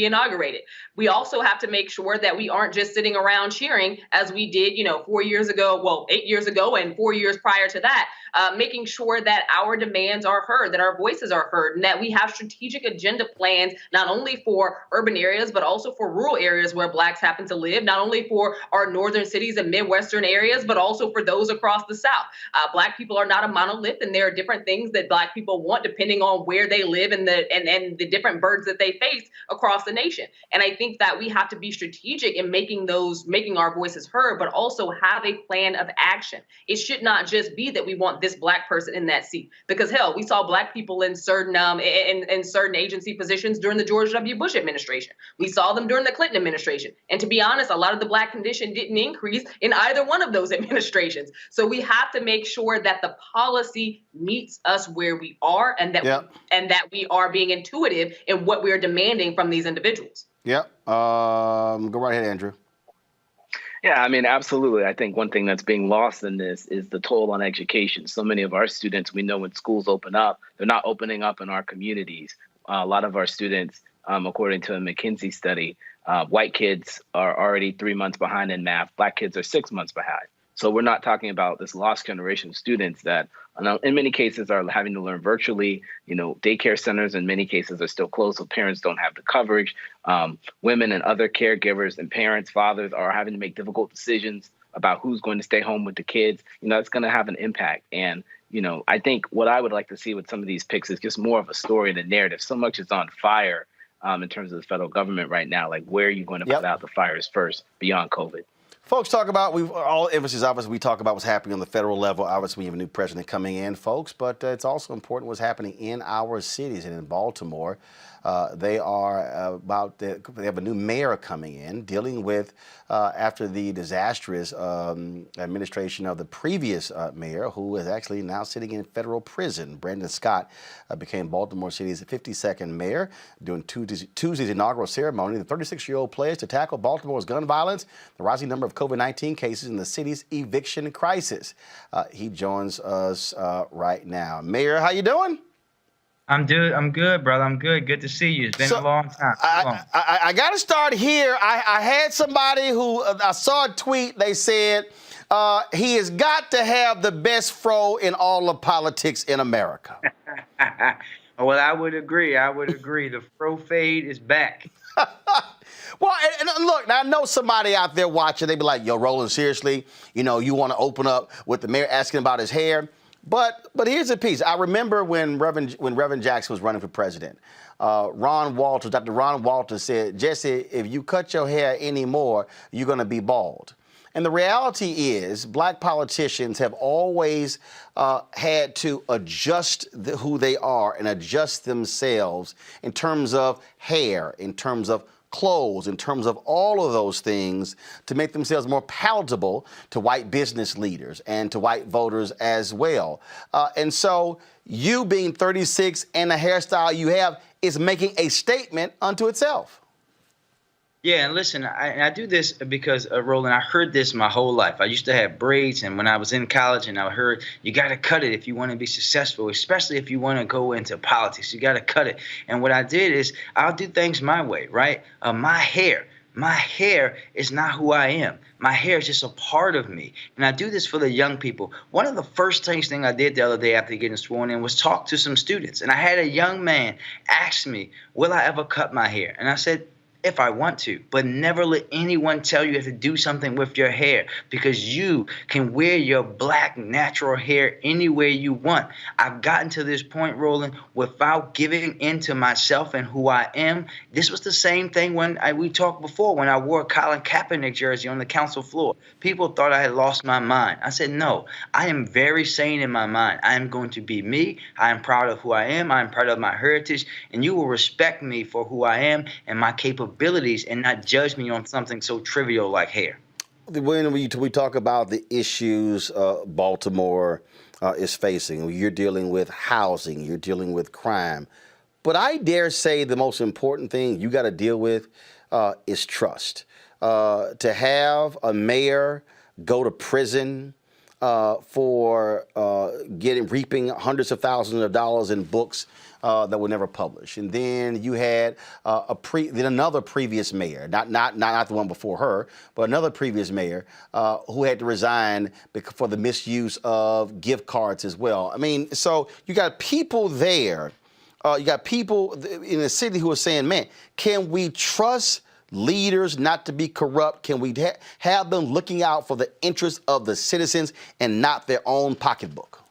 Speaker 6: inaugurated. We also have to make sure that we aren't just sitting around cheering as we did, 4 years ago, well, 8 years ago and 4 years prior to that, making sure that our demands are heard, that our voices are heard, and that we have strategic agenda plans, not only for urban areas, but also for rural areas where Blacks happen to live, not only for our northern cities and Midwestern areas, but also for those across the South. Black people are not a monolith, and there are different things that Black people want depending on where they live and the different burdens that they face across the nation. And I think that we have to be strategic in making our voices heard, but also have a plan of action. It should not just be that we want this Black person in that seat, because hell, we saw Black people in certain in certain agency positions during the George W. Bush administration. We saw them during the Clinton administration. And to be honest, a lot of the Black condition didn't increase in either one of those administrations. So we have to make sure that the policy meets us where we are, and that we are being intuitive in what we are demanding from these individuals.
Speaker 1: Yep. Go right ahead, Andrew.
Speaker 7: Yeah, I mean, absolutely. I think one thing that's being lost in this is the toll on education. So many of our students, we know when schools open up, they're not opening up in our communities. A lot of our students, according to a McKinsey study, white kids are already 3 months behind in math. Black kids are 6 months behind. So we're not talking about this lost generation of students that in many cases are having to learn virtually. Daycare centers in many cases are still closed, so parents don't have the coverage. Women and other caregivers and parents, fathers are having to make difficult decisions about who's going to stay home with the kids. It's going to have an impact. And, I think what I would like to see with some of these picks is just more of a story and a narrative. So much is on fire in terms of the federal government right now. Like, where are you going to put out the fires first beyond COVID?
Speaker 1: Folks, talk about, all emphasis, obviously, we talk about what's happening on the federal level. Obviously, we have a new president coming in, folks, but it's also important what's happening in our cities. And in Baltimore, they have a new mayor coming in, dealing with, after the disastrous administration of the previous mayor, who is actually now sitting in federal prison. Brandon Scott became Baltimore City's 52nd mayor during Tuesday's inaugural ceremony. The 36-year-old pledged to tackle Baltimore's gun violence, the rising number of COVID-19 cases, and the city's eviction crisis. He joins us right now. Mayor, how you doing?
Speaker 21: I'm good, brother. I'm good. Good to see you. It's been a long time.
Speaker 1: I got to start here. I had somebody who, I saw a tweet, they said, he has got to have the best fro in all of politics in America.
Speaker 21: Well, I would agree. The fro fade is back.
Speaker 1: Well, and look, now I know somebody out there watching, they be like, yo, Roland, seriously, you want to open up with the mayor asking about his hair. But here's the piece. I remember when Reverend Jackson was running for president, Dr. Ron Walters said, Jesse, if you cut your hair anymore, you're going to be bald. And the reality is Black politicians have always had to adjust who they are and adjust themselves in terms of hair, in terms of clothes, in terms of all of those things to make themselves more palatable to white business leaders and to white voters as well. And so you being 36 and the hairstyle you have is making a statement unto itself.
Speaker 21: Yeah, and listen, I do this because, Roland, I heard this my whole life. I used to have braids, and when I was in college, and I heard you got to cut it if you want to be successful, especially if you want to go into politics. You got to cut it. And what I did is I'll do things my way, right? My hair is not who I am. My hair is just a part of me. And I do this for the young people. One of the first things I did the other day after getting sworn in was talk to some students. And I had a young man ask me, will I ever cut my hair? And I said, if I want to, but never let anyone tell you have to do something with your hair, because you can wear your Black natural hair anywhere you want. I've gotten to this point, Roland, without giving in to myself and who I am. This was the same thing when we talked before, when I wore a Colin Kaepernick jersey on the council floor. People thought I had lost my mind. I said, no, I am very sane in my mind. I am going to be me. I am proud of who I am. I am proud of my heritage, and you will respect me for who I am and my capabilities and not judge me on something so trivial like hair.
Speaker 1: When we talk about the issues Baltimore is facing, you're dealing with housing, you're dealing with crime. But I dare say the most important thing you got to deal with is trust. To have a mayor go to prison for reaping hundreds of thousands of dollars in books that were never published. And then you had another previous mayor, not the one before her, but another previous mayor who had to resign for the misuse of gift cards as well. I mean, so you got people there, you got people in the city who are saying, man, can we trust leaders not to be corrupt? Can we have them looking out for the interests of the citizens and not their own pocketbook?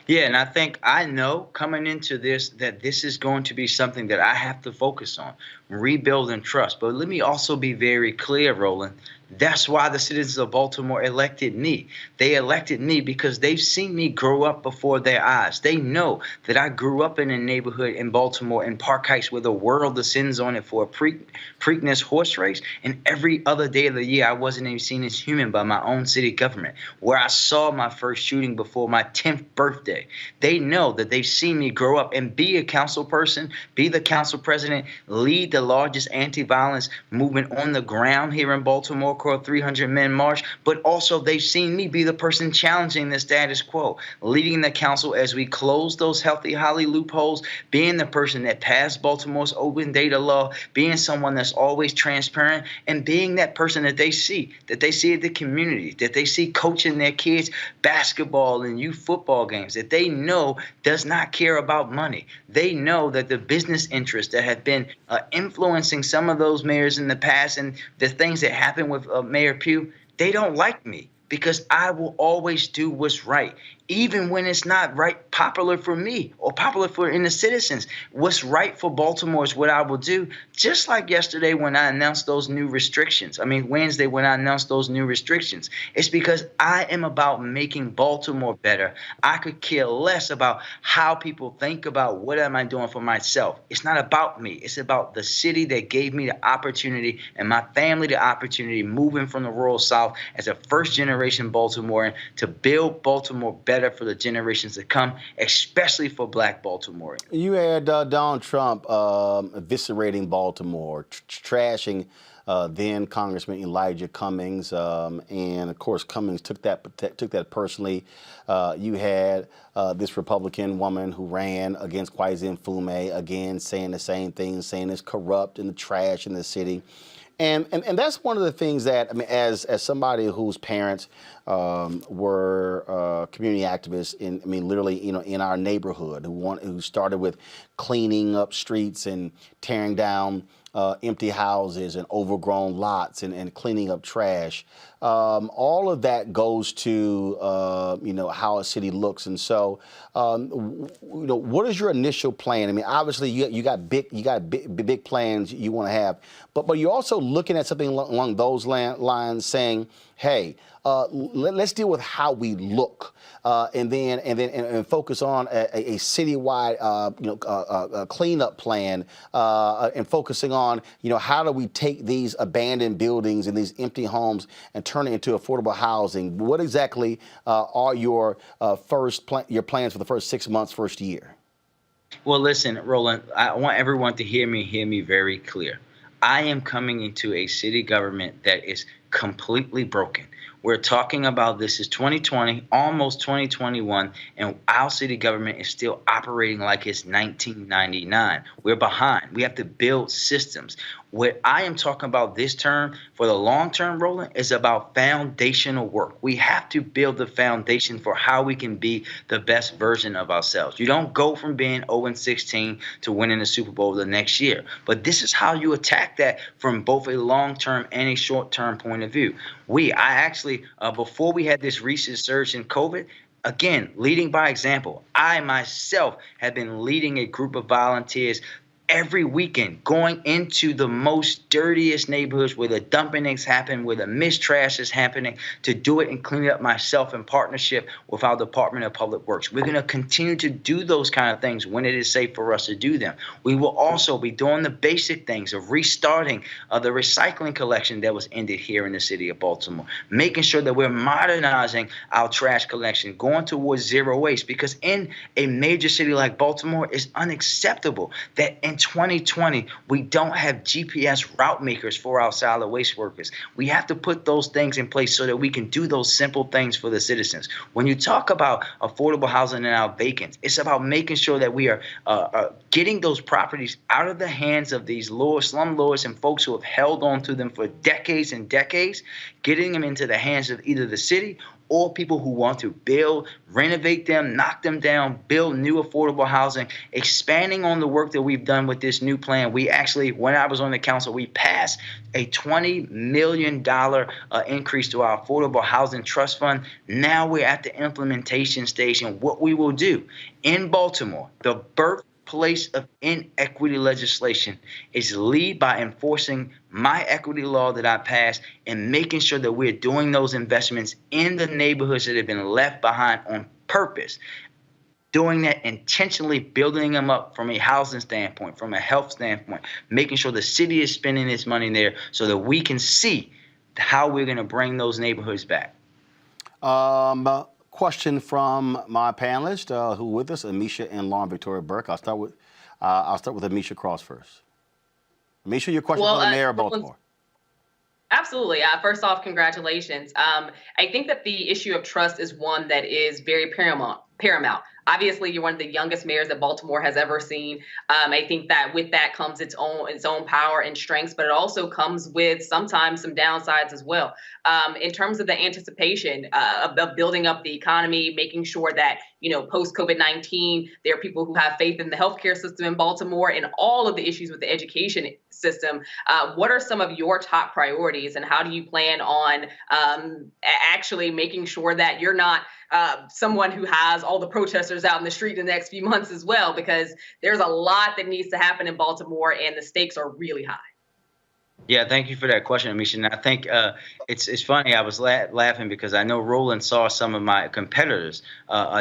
Speaker 21: Yeah, and I think I know coming into this that this is going to be something that I have to focus on, rebuilding trust. But let me also be very clear, Roland. That's why the citizens of Baltimore elected me. They elected me because they've seen me grow up before their eyes. They know that I grew up in a neighborhood in Baltimore in Park Heights where the world descends on it for a Preakness horse race. And every other day of the year, I wasn't even seen as human by my own city government, where I saw my first shooting before my 10th birthday. They know that they've seen me grow up and be a council person, be the council president, lead the largest anti-violence movement on the ground here in Baltimore, called 300 Men March, but also they've seen me be the person challenging the status quo, leading the council as we close those healthy Holly loopholes, being the person that passed Baltimore's open data law, being someone that's always transparent, and being that person that they see at the community, that they see coaching their kids basketball and youth football games, that they know does not care about money. They know that the business interests that have been influencing some of those mayors in the past and the things that happen with Mayor Pugh, they don't like me because I will always do what's right, even when it's not right, popular for me or popular for in the citizens. What's right for Baltimore is what I will do. Just like yesterday when I announced those new restrictions. Wednesday when I announced those new restrictions. It's because I am about making Baltimore better. I could care less about how people think about what am I doing for myself. It's not about me. It's about the city that gave me the opportunity and my family the opportunity, moving from the rural South as a first-generation Baltimorean, to build Baltimore better for the generations to come, especially for Black Baltimoreans.
Speaker 1: You had Donald Trump eviscerating Baltimore, trashing then Congressman Elijah Cummings, and of course Cummings took that personally. You had this Republican woman who ran against Kweisi Mfume, again saying the same thing, saying it's corrupt and the trash in the city. And that's one of the things that, as somebody whose parents were community activists literally, in our neighborhood, who started with cleaning up streets and tearing down empty houses and overgrown lots and cleaning up trash. All of that goes to how a city looks. And so, what is your initial plan? Obviously you got big plans you want to have, but you're also looking at something along those lines, saying, hey, let's deal with how we look, and focus on a citywide cleanup plan, and focusing on how do we take these abandoned buildings and these empty homes and turn it into affordable housing. What exactly are your your plans for the first 6 months, first year?
Speaker 21: Well, listen, Roland, I want everyone to hear me very clear. I am coming into a city government that is completely broken. We're talking about this is 2020, almost 2021, and our city government is still operating like it's 1999. We're behind. We have to build systems. What I am talking about this term, for the long term, Roland, is about foundational work. We have to build the foundation for how we can be the best version of ourselves. You don't go from being 0-16 to winning the Super Bowl the next year. But this is how you attack that from both a long term and a short term point of view. Before we had this recent surge in COVID, again, leading by example, I myself have been leading a group of volunteers every weekend, going into the most dirtiest neighborhoods where the dumpings happen, where the mistrash is happening, to do it and clean it up myself in partnership with our Department of Public Works. We're going to continue to do those kind of things when it is safe for us to do them. We will also be doing the basic things of restarting the recycling collection that was ended here in the city of Baltimore, making sure that we're modernizing our trash collection, going towards zero waste, because in a major city like Baltimore, it's unacceptable that in in 2020, we don't have GPS route makers for our solid waste workers. We have to put those things in place so that we can do those simple things for the citizens. When you talk about affordable housing and our vacants, it's about making sure that we are getting those properties out of the hands of these slum lords and folks who have held on to them for decades and decades, getting them into the hands of either the city or people who want to build, renovate them, knock them down, build new affordable housing, expanding on the work that we've done with this new plan. We actually, when I was on the council, we passed a $20 million increase to our affordable housing trust fund. Now we're at the implementation stage, and what we will do in Baltimore, the birthplace of inequity legislation, is lead by enforcing my equity law that I passed and making sure that we're doing those investments in the neighborhoods that have been left behind on purpose. Doing that intentionally, building them up from a housing standpoint, from a health standpoint, making sure the city is spending its money there so that we can see how we're going to bring those neighborhoods back.
Speaker 1: Question from my panelists who are with us, Amisha and Lauren Victoria Burke. I'll start with Amisha Cross first. Amisha, your question for the mayor of Baltimore.
Speaker 6: Absolutely. First off, congratulations. I think that the issue of trust is one that is very paramount. Obviously, you're one of the youngest mayors that Baltimore has ever seen. I think that with that comes its own power and strengths, but it also comes with sometimes some downsides as well. In terms of the anticipation of building up the economy, making sure that, post COVID-19, there are people who have faith in the healthcare system in Baltimore and all of the issues with the education system. What are some of your top priorities, and how do you plan on actually making sure that you're not someone who has all the protesters out in the street in the next few months as well, because there's a lot that needs to happen in Baltimore and the stakes are really high.
Speaker 21: Yeah, thank you for that question, Amisha. And I think it's funny. I was laughing because I know Roland saw some of my competitors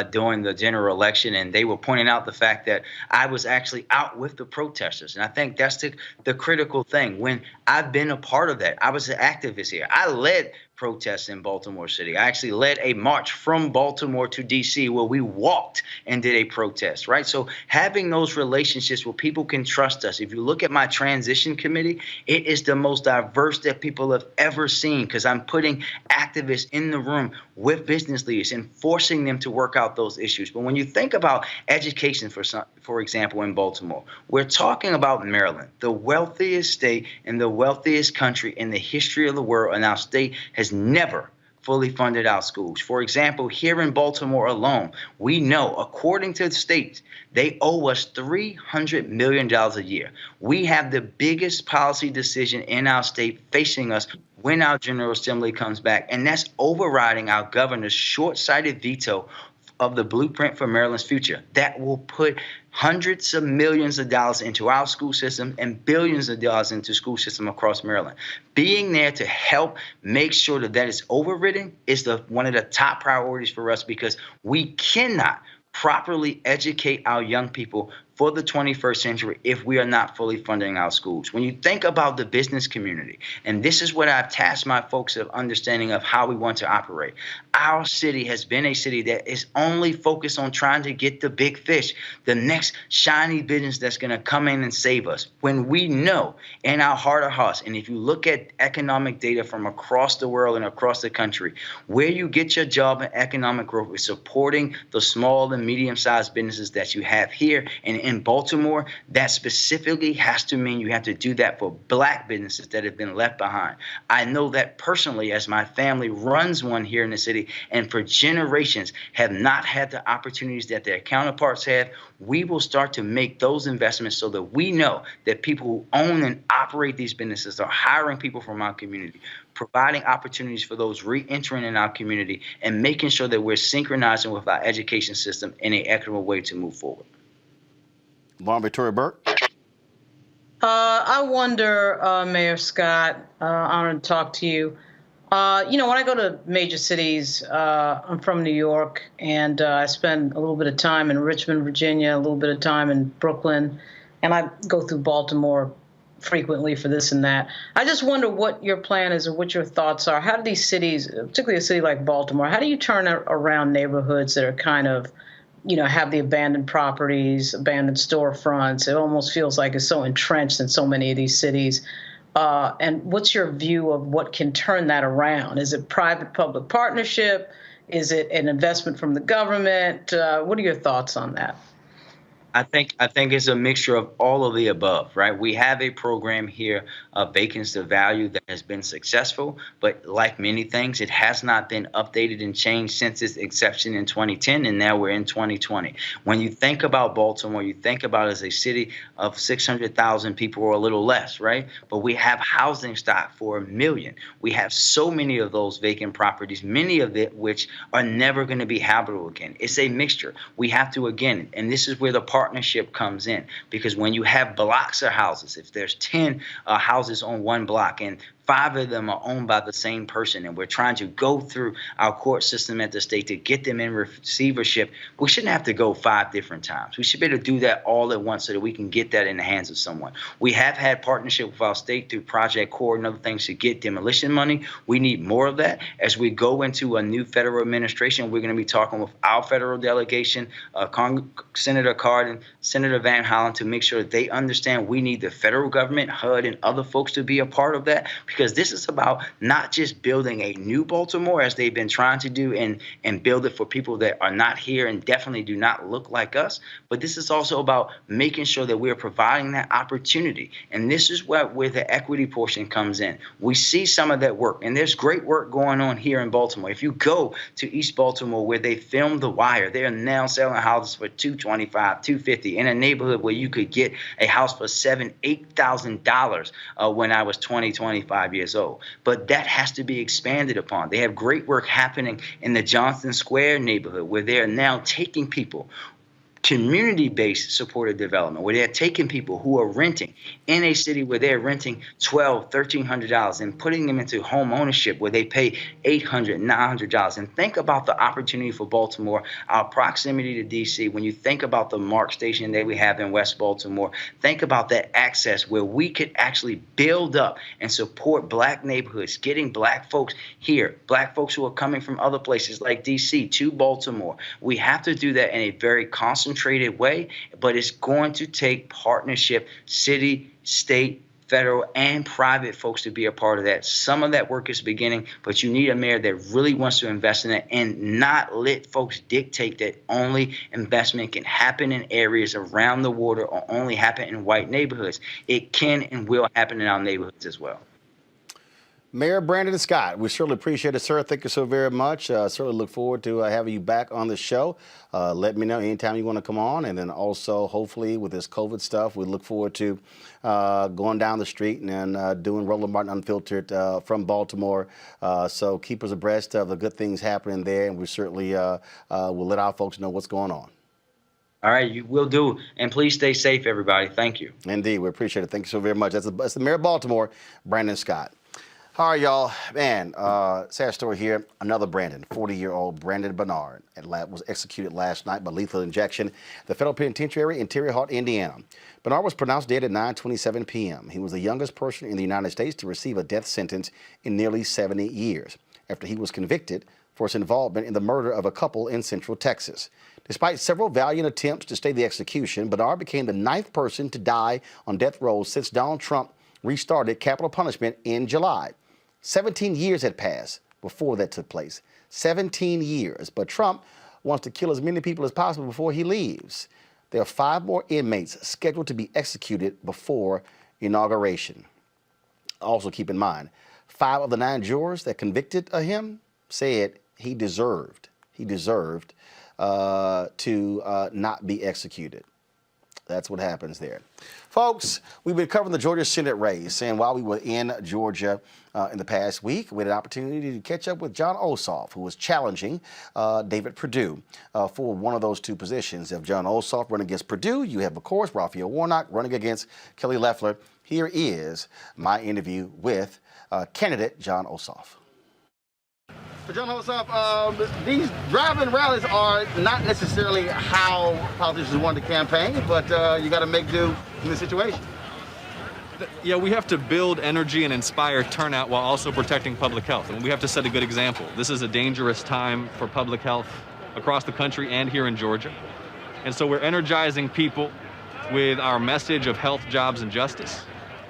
Speaker 21: during the general election, and they were pointing out the fact that I was actually out with the protesters. And I think that's the critical thing. When I've been a part of that, I was an activist here. I led protests in Baltimore City. I actually led a march from Baltimore to D.C. where we walked and did a protest, right? So having those relationships where people can trust us. If you look at my transition committee, it is the most diverse that people have ever seen, because I'm putting activists in the room with business leaders and forcing them to work out those issues. But when you think about education, for example, in Baltimore, we're talking about Maryland, the wealthiest state and the wealthiest country in the history of the world, and our state has never fully funded our schools. For example, here in Baltimore alone, we know, according to the states, they owe us $300 million a year. We have the biggest policy decision in our state facing us when our General Assembly comes back, and that's overriding our governor's short-sighted veto of the blueprint for Maryland's future that will put hundreds of millions of dollars into our school system and billions of dollars into school system across Maryland. Being there to help make sure that is overridden is one of the top priorities for us, because we cannot properly educate our young people for the 21st century if we are not fully funding our schools. When you think about the business community, and this is what I've tasked my folks of understanding of how we want to operate. Our city has been a city that is only focused on trying to get the big fish, the next shiny business that's going to come in and save us. When we know in our heart of hearts, and if you look at economic data from across the world and across the country, where you get your job and economic growth is supporting the small and medium-sized businesses that you have here and in Baltimore. That specifically has to mean you have to do that for Black businesses that have been left behind. I know that personally, as my family runs one here in the city and for generations have not had the opportunities that their counterparts have. We will start to make those investments so that we know that people who own and operate these businesses are hiring people from our community, providing opportunities for those re-entering in our community, and making sure that we're synchronizing with our education system in an equitable way to move forward.
Speaker 1: Lauren Victoria Burke.
Speaker 5: I wonder, Mayor Scott, honored to talk to you. When I go to major cities, I'm from New York, and I spend a little bit of time in Richmond, Virginia, a little bit of time in Brooklyn, and I go through Baltimore frequently for this and that. I just wonder what your plan is or what your thoughts are. How do these cities, particularly a city like Baltimore, how do you turn around neighborhoods that are kind of have the abandoned properties, abandoned storefronts. It almost feels like it's so entrenched in so many of these cities. And what's your view of what can turn that around? Is it private-public partnership? Is it an investment from the government? What are your thoughts on that?
Speaker 21: I think it's a mixture of all of the above, right? We have a program here of Vacants to Value that has been successful, but like many things, it has not been updated and changed since its inception in 2010, and now we're in 2020. When you think about Baltimore, you think about it as a city of 600,000 people or a little less, right? But we have housing stock for 1 million. We have so many of those vacant properties, many of it which are never going to be habitable again. It's a mixture. We have to, again, and this is where the partnership comes in, because when you have blocks of houses, if there's 10 houses on one block and 5 of them are owned by the same person, and we're trying to go through our court system at the state to get them in receivership, we shouldn't have to go 5 different times. We should be able to do that all at once so that we can get that in the hands of someone. We have had partnership with our state through Project Core and other things to get demolition money. We need more of that. As we go into a new federal administration, we're going to be talking with our federal delegation, Senator Card and Senator Van Hollen, to make sure that they understand we need the federal government, HUD, and other folks to be a part of that. Because this is about not just building a new Baltimore, as they've been trying to do, and build it for people that are not here and definitely do not look like us, but this is also about making sure that we're providing that opportunity. And this is where the equity portion comes in. We see some of that work, and there's great work going on here in Baltimore. If you go to East Baltimore, where they filmed The Wire, they are now selling houses for $225, $250 in a neighborhood where you could get a house for $7,000, $8,000 when I was 25 years old. But that has to be expanded upon. They have great work happening in the Johnson Square neighborhood, where they're now taking people, community-based supported development, where they're taking people who are renting in a city where they're renting $1,200, $1,300 and putting them into home ownership where they pay $800, $900. And think about the opportunity for Baltimore, our proximity to D.C. When you think about the MARC station that we have in West Baltimore, think about that access where we could actually build up and support Black neighborhoods, getting Black folks here, Black folks who are coming from other places like D.C. to Baltimore. We have to do that in a very concentrated way, but it's going to take partnership, city, state, federal, and private folks to be a part of that. Some of that work is beginning, but you need a mayor that really wants to invest in it and not let folks dictate that only investment can happen in areas around the water or only happen in white neighborhoods. It can and will happen in our neighborhoods as well.
Speaker 1: Mayor Brandon Scott, we certainly appreciate it, sir. Thank you so very much. Certainly look forward to having you back on the show. Let me know anytime you want to come on. And then also, hopefully, with this COVID stuff, we look forward to going down the street and doing Roland Martin Unfiltered from Baltimore. So keep us abreast of the good things happening there. And we certainly will let our folks know what's going on.
Speaker 21: All right, you will do. And please stay safe, everybody. Thank you.
Speaker 1: Indeed, we appreciate it. Thank you so very much. That's the Mayor of Baltimore, Brandon Scott. All right, y'all. Man, sad story here. Another Brandon, 40-year-old Brandon Bernard, was executed last night by lethal injection at the Federal Penitentiary in Terre Haute, Indiana. Bernard was pronounced dead at 9:27 p.m. He was the youngest person in the United States to receive a death sentence in nearly 70 years after he was convicted for his involvement in the murder of a couple in Central Texas. Despite several valiant attempts to stay the execution, Bernard became the 9th person to die on death row since Donald Trump restarted capital punishment in July. 17 years had passed before that took place. 17 years. But Trump wants to kill as many people as possible before he leaves. There are 5 more inmates scheduled to be executed before inauguration. Also keep in mind, 5 of the 9 jurors that convicted him said he deserved to not be executed. That's what happens there. Folks, we've been covering the Georgia Senate race, and while we were in Georgia in the past week, we had an opportunity to catch up with Jon Ossoff, who was challenging David Perdue for one of those 2 positions. If Jon Ossoff running against Perdue, you have, of course, Raphael Warnock running against Kelly Loeffler. Here is my interview with candidate Jon Ossoff. So Jon Ossoff, these drive-in rallies are not necessarily how politicians want to campaign, but you got to make do in this situation.
Speaker 2: Yeah, we have to build energy and inspire turnout while also protecting public health, and we have to set a good example. This is a dangerous time for public health. across the country and here in Georgia. And so we're energizing people with our message of health, jobs, and justice,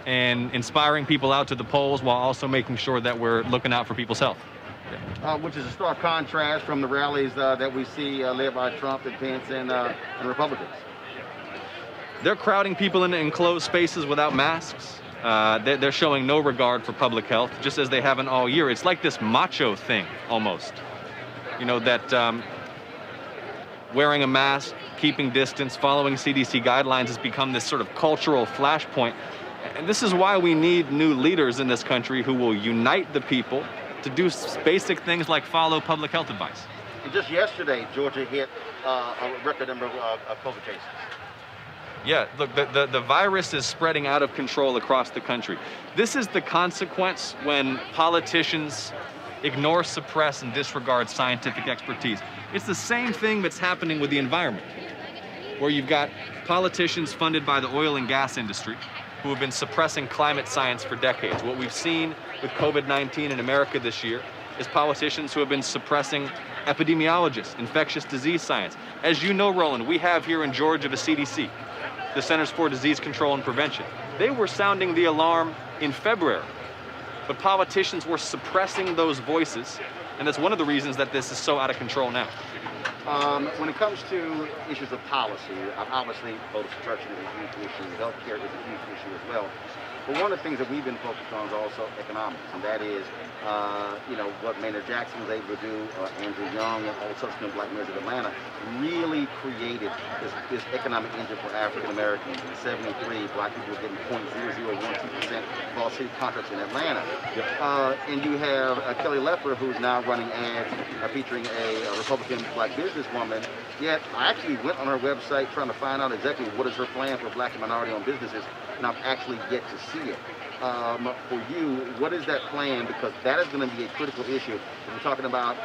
Speaker 2: and inspiring people out to the polls while also making sure that we're looking out for people's health.
Speaker 1: Which is a stark contrast from the rallies that we see led by Trump and Pence and Republicans.
Speaker 2: They're crowding people into enclosed spaces without masks. They're showing no regard for public health, just as they haven't all year. It's like this macho thing, almost. You know, that wearing a mask, keeping distance, following CDC guidelines has become this sort of cultural flashpoint. And this is why we need new leaders in this country who will unite the people to do basic things like follow public health advice.
Speaker 1: And just yesterday, Georgia hit a record number of COVID cases.
Speaker 2: Yeah, look, the virus is spreading out of control across the country. This is the consequence when politicians ignore, suppress, and disregard scientific expertise. It's the same thing that's happening with the environment, where you've got politicians funded by the oil and gas industry who have been suppressing climate science for decades. What we've seen with COVID-19 in America this year is politicians who have been suppressing epidemiologists, infectious disease science. As you know, Roland, we have here in Georgia the CDC, the Centers for Disease Control and Prevention. They were sounding the alarm in February, but politicians were suppressing those voices, and that's one of the reasons that this is so out of control now.
Speaker 1: When it comes to issues of policy, obviously voter suppression is a huge issue, healthcare is a huge issue as well. But one of the things that we've been focused on is also economics, and that is, what Maynard Jackson was able to do, Andrew Young, and all subsequent black mayors of Atlanta really created this economic engine for African Americans. In '73, black people were getting 0.0012% of all city contracts in Atlanta. And you have Kelly Leffler, who's now running ads featuring a Republican black businesswoman. Yet I actually went on her website trying to find out exactly what is her plan for black and minority-owned businesses, and I've actually yet to see it. For you, what is that plan? Because that is going to be a critical issue. We're talking about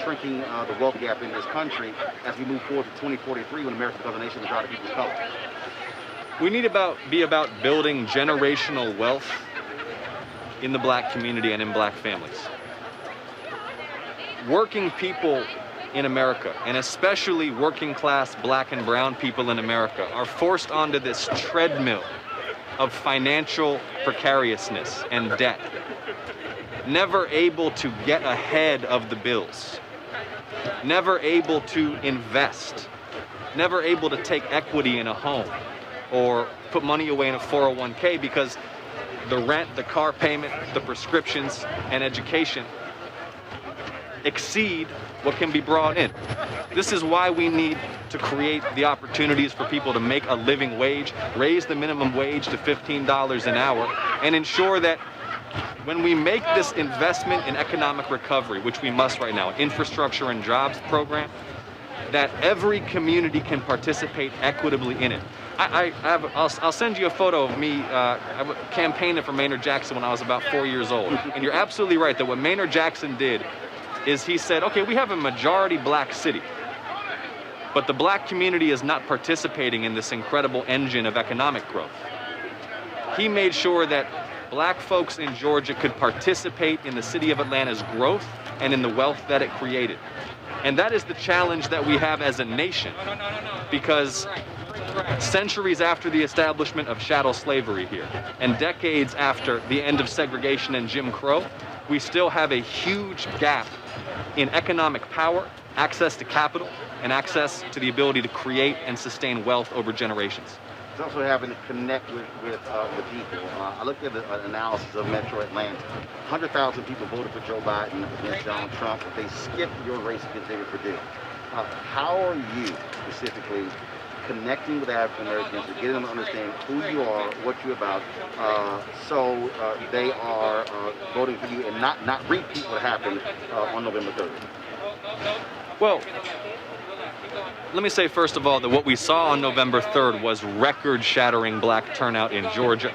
Speaker 1: shrinking the wealth gap in this country as we move forward to 2043 when America becomes a nation without a people's color.
Speaker 2: We need to be about building generational wealth in the black community and in black families. Working people in America, and especially working class black and brown people in America, are forced onto this treadmill of financial precariousness and debt, never able to get ahead of the bills, never able to invest, never able to take equity in a home or put money away in a 401k because the rent, the car payment, the prescriptions, and education exceed what can be brought in. This is why we need to create the opportunities for people to make a living wage, raise the minimum wage to $15 an hour, and ensure that when we make this investment in economic recovery, which we must right now, infrastructure and jobs program, that every community can participate equitably in it. I'll send you a photo of me campaigning for Maynard Jackson when I was about 4 years old. And you're absolutely right that what Maynard Jackson did is he said, okay, we have a majority black city, but the black community is not participating in this incredible engine of economic growth. He made sure that black folks in Georgia could participate in the city of Atlanta's growth and in the wealth that it created. And that is the challenge that we have as a nation, because centuries after the establishment of chattel slavery here, and decades after the end of segregation and Jim Crow, we still have a huge gap in economic power, access to capital, and access to the ability to create and sustain wealth over generations.
Speaker 1: It's also having to connect with the people. I looked at the analysis of Metro Atlanta. 100,000 people voted for Joe Biden against Donald Trump, but they skipped your race against David Perdue. How are you specifically connecting with African Americans to get them to understand who you are, what you're about, so they are voting for you and not repeat what happened on November 3rd?
Speaker 2: Well, let me say first of all that what we saw on November 3rd was record-shattering black turnout in Georgia.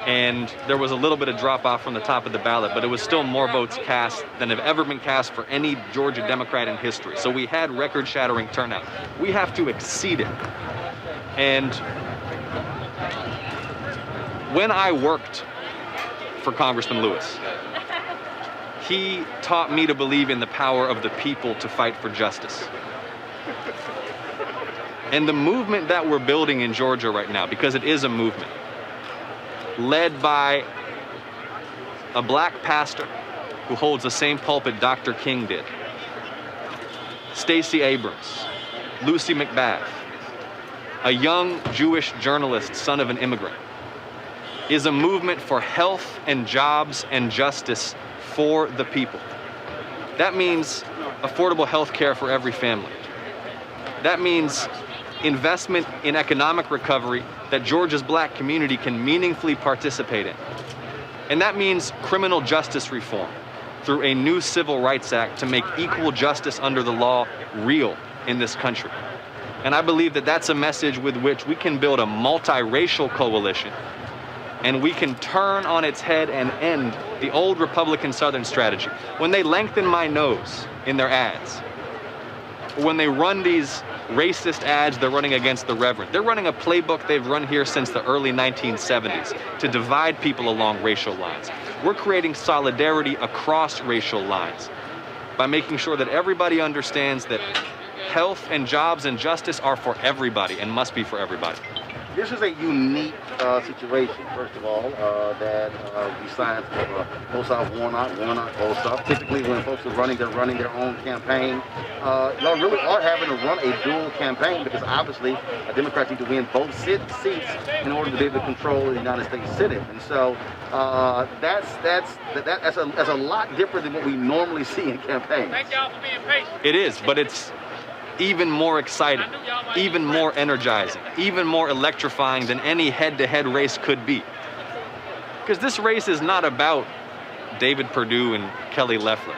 Speaker 2: And there was a little bit of drop-off from the top of the ballot, but it was still more votes cast than have ever been cast for any Georgia Democrat in history. So we had record-shattering turnout. We have to exceed it. And when I worked for Congressman Lewis, he taught me to believe in the power of the people to fight for justice. And the movement that we're building in Georgia right now, because it is a movement, led by a black pastor who holds the same pulpit Dr. King did, Stacey Abrams, Lucy McBath, a young Jewish journalist, son of an immigrant, is a movement for health and jobs and justice for the people. That means affordable health care for every family. That means investment in economic recovery that Georgia's black community can meaningfully participate in. And that means criminal justice reform through a new Civil Rights Act to make equal justice under the law real in this country. And I believe that that's a message with which we can build a multiracial coalition, and we can turn on its head and end the old Republican Southern strategy. When they lengthen my nose in their ads, when they run these racist ads they're running against the Reverend, they're running a playbook they've run here since the early 1970s to divide people along racial lines. We're creating solidarity across racial lines by making sure that everybody understands that health and jobs and justice are for everybody and must be for everybody.
Speaker 1: This is a unique situation, first of all, that besides both sides, Warnock, both sides. Typically when folks are running, they're running their own campaign. Y'all really are having to run a dual campaign because obviously Democrats need to win both seats in order to be able to control the United States Senate. And so that's a lot different than what we normally see in campaigns.
Speaker 2: Thank y'all for being patient. It is, but it's even more exciting, even more energizing, even more electrifying than any head-to-head race could be. Because this race is not about David Perdue and Kelly Loeffler.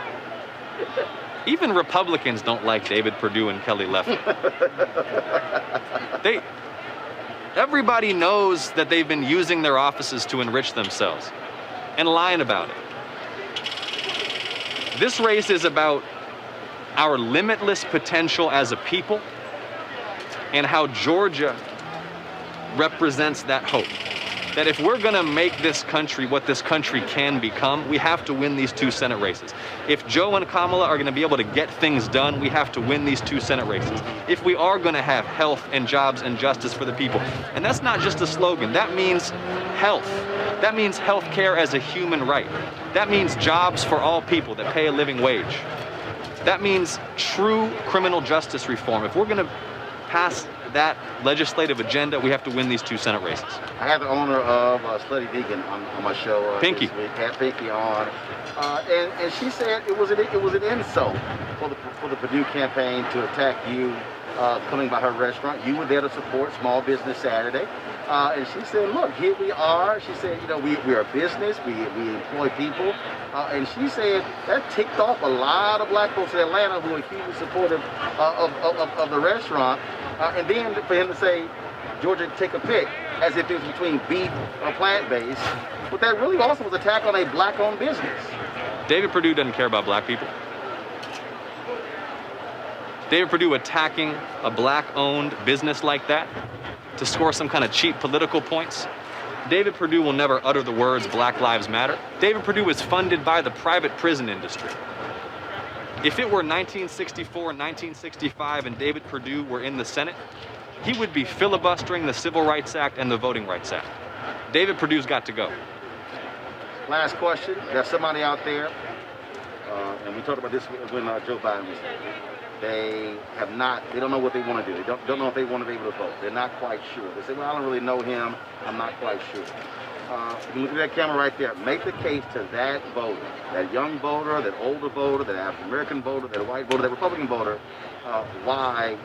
Speaker 2: Even Republicans don't like David Perdue and Kelly Loeffler. Everybody knows that they've been using their offices to enrich themselves and lying about it. This race is about our limitless potential as a people and how Georgia represents that hope. That if we're gonna make this country what this country can become, we have to win these 2 Senate races. If Joe and Kamala are gonna be able to get things done, we have to win these 2 Senate races. If we are gonna have health and jobs and justice for the people, and that's not just a slogan, that means health. That means health care as a human right. That means jobs for all people that pay a living wage. That means true criminal justice reform. If we're going to pass that legislative agenda, we have to win these 2 Senate races.
Speaker 1: I had the owner of Slutty Vegan on my show.
Speaker 2: Pinky.
Speaker 1: This week. Had Pinky on, and she said it was an insult for the Perdue campaign to attack you coming by her restaurant. You were there to support Small Business Saturday. And she said, look, here we are. She said, we are a business. We employ people. And she said that ticked off a lot of black folks in Atlanta who are hugely supportive of the restaurant. And then for him to say, Georgia, take a pick, as if it was between beef or plant-based. But that really also was an attack on a black-owned business.
Speaker 2: David Perdue doesn't care about black people. David Perdue attacking a black-owned business like that to score some kind of cheap political points. David Perdue will never utter the words Black Lives Matter. David Perdue is funded by the private prison industry. If it were 1964 and 1965 and David Perdue were in the Senate, he would be filibustering the Civil Rights Act and the Voting Rights Act. David Perdue's got to go.
Speaker 1: Last question. There's somebody out there, and we talked about this when Joe Biden was here. They don't know what they want to do. They don't know if they want to be able to vote. They're not quite sure. They say, well, I don't really know him. I'm not quite sure. You look at that camera right there. Make the case to that voter, that young voter, that older voter, that African-American voter, that white voter, that Republican voter, why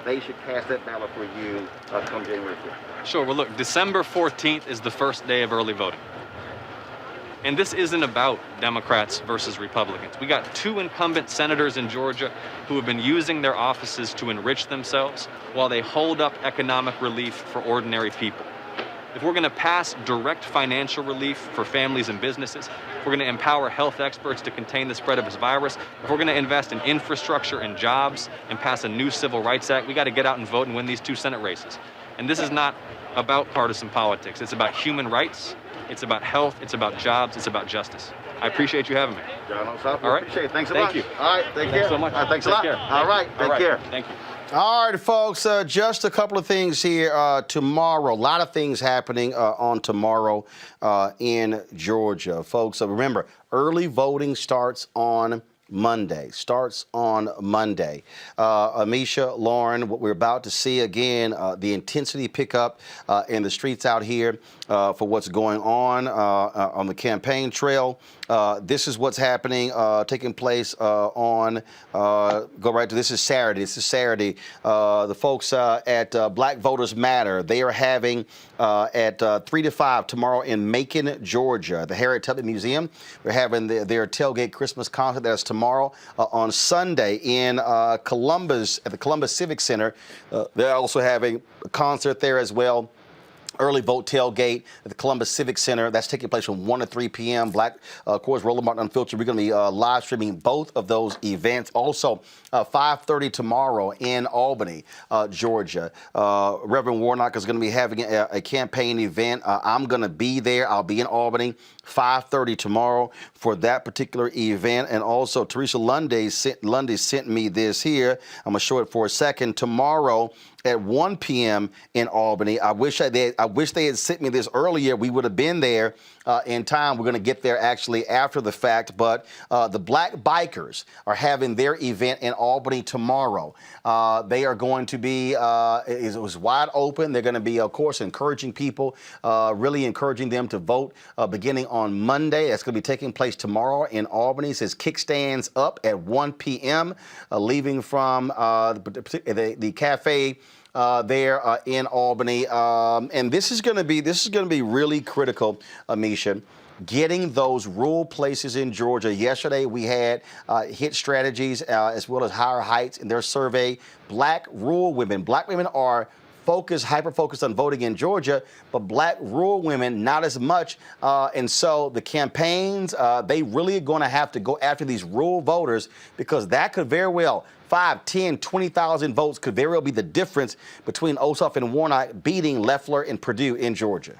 Speaker 1: they should cast that ballot for you come January 5th.
Speaker 2: Sure. Well, look, December 14th is the first day of early voting. And this isn't about Democrats versus Republicans. We got 2 incumbent senators in Georgia who have been using their offices to enrich themselves while they hold up economic relief for ordinary people. If we're going to pass direct financial relief for families and businesses, if we're going to empower health experts to contain the spread of this virus, if we're going to invest in infrastructure and jobs and pass a new Civil Rights Act, we got to get out and vote and win these 2 Senate races. And this is not about partisan politics. It's about human rights. It's about health, it's about jobs, it's about justice. I appreciate you having me.
Speaker 1: John Ossoff,
Speaker 2: all right.
Speaker 1: Appreciate it. Thanks a
Speaker 2: Thank
Speaker 1: much.
Speaker 2: you.
Speaker 1: All right, take care.
Speaker 2: Thanks so much.
Speaker 1: All right, thanks a
Speaker 2: Take
Speaker 1: lot.
Speaker 2: care.
Speaker 1: All right, take care.
Speaker 2: Thank you.
Speaker 1: All right, folks, just a couple of things here. Tomorrow, a lot of things happening on tomorrow in Georgia. Folks, remember, early voting starts on Monday. Amisha, Lauren, what we're about to see again, the intensity pick up in the streets out here for what's going on the campaign trail. This is what's happening, taking place on, go right to, this is Saturday. The folks at Black Voters Matter, they are having at 3 to 5 tomorrow in Macon, Georgia, the Harriet Tubman Museum. We're having their tailgate Christmas concert. That's tomorrow. On Sunday in Columbus, at the Columbus Civic Center, they're also having a concert there as well. Early vote tailgate at the Columbus Civic Center. That's taking place from 1 to 3 p.m. Of course, Roland Martin Unfiltered. We're going to be live streaming both of those events. Also, 5:30 tomorrow in Albany, Georgia. Reverend Warnock is going to be having a campaign event. I'm going to be there. I'll be in Albany 5:30 tomorrow for that particular event. And also, Teresa Lundy sent me this here. I'm going to show it for a second. Tomorrow at 1 p.m. in Albany. I wish they had sent me this earlier. We would have been there in time. We're going to get there actually after the fact. But the Black Bikers are having their event in Albany tomorrow. They are going to be, it was wide open. They're going to be, of course, encouraging people, really encouraging them to vote beginning on Monday. That's going to be taking place tomorrow in Albany. It says kickstands up at 1 p.m., leaving from the cafe there in Albany, and this is going to be really critical, Amisha. Getting those rural places in Georgia. Yesterday we had HIT Strategies as well as Higher Heights in their survey. Black women are hyper-focused on voting in Georgia, but Black rural women not as much. And so the campaigns, they really are going to have to go after these rural voters, because that could very well 5, 10, 20,000 votes could very well be the difference between Ossoff and Warnock beating Loeffler and Perdue in Georgia.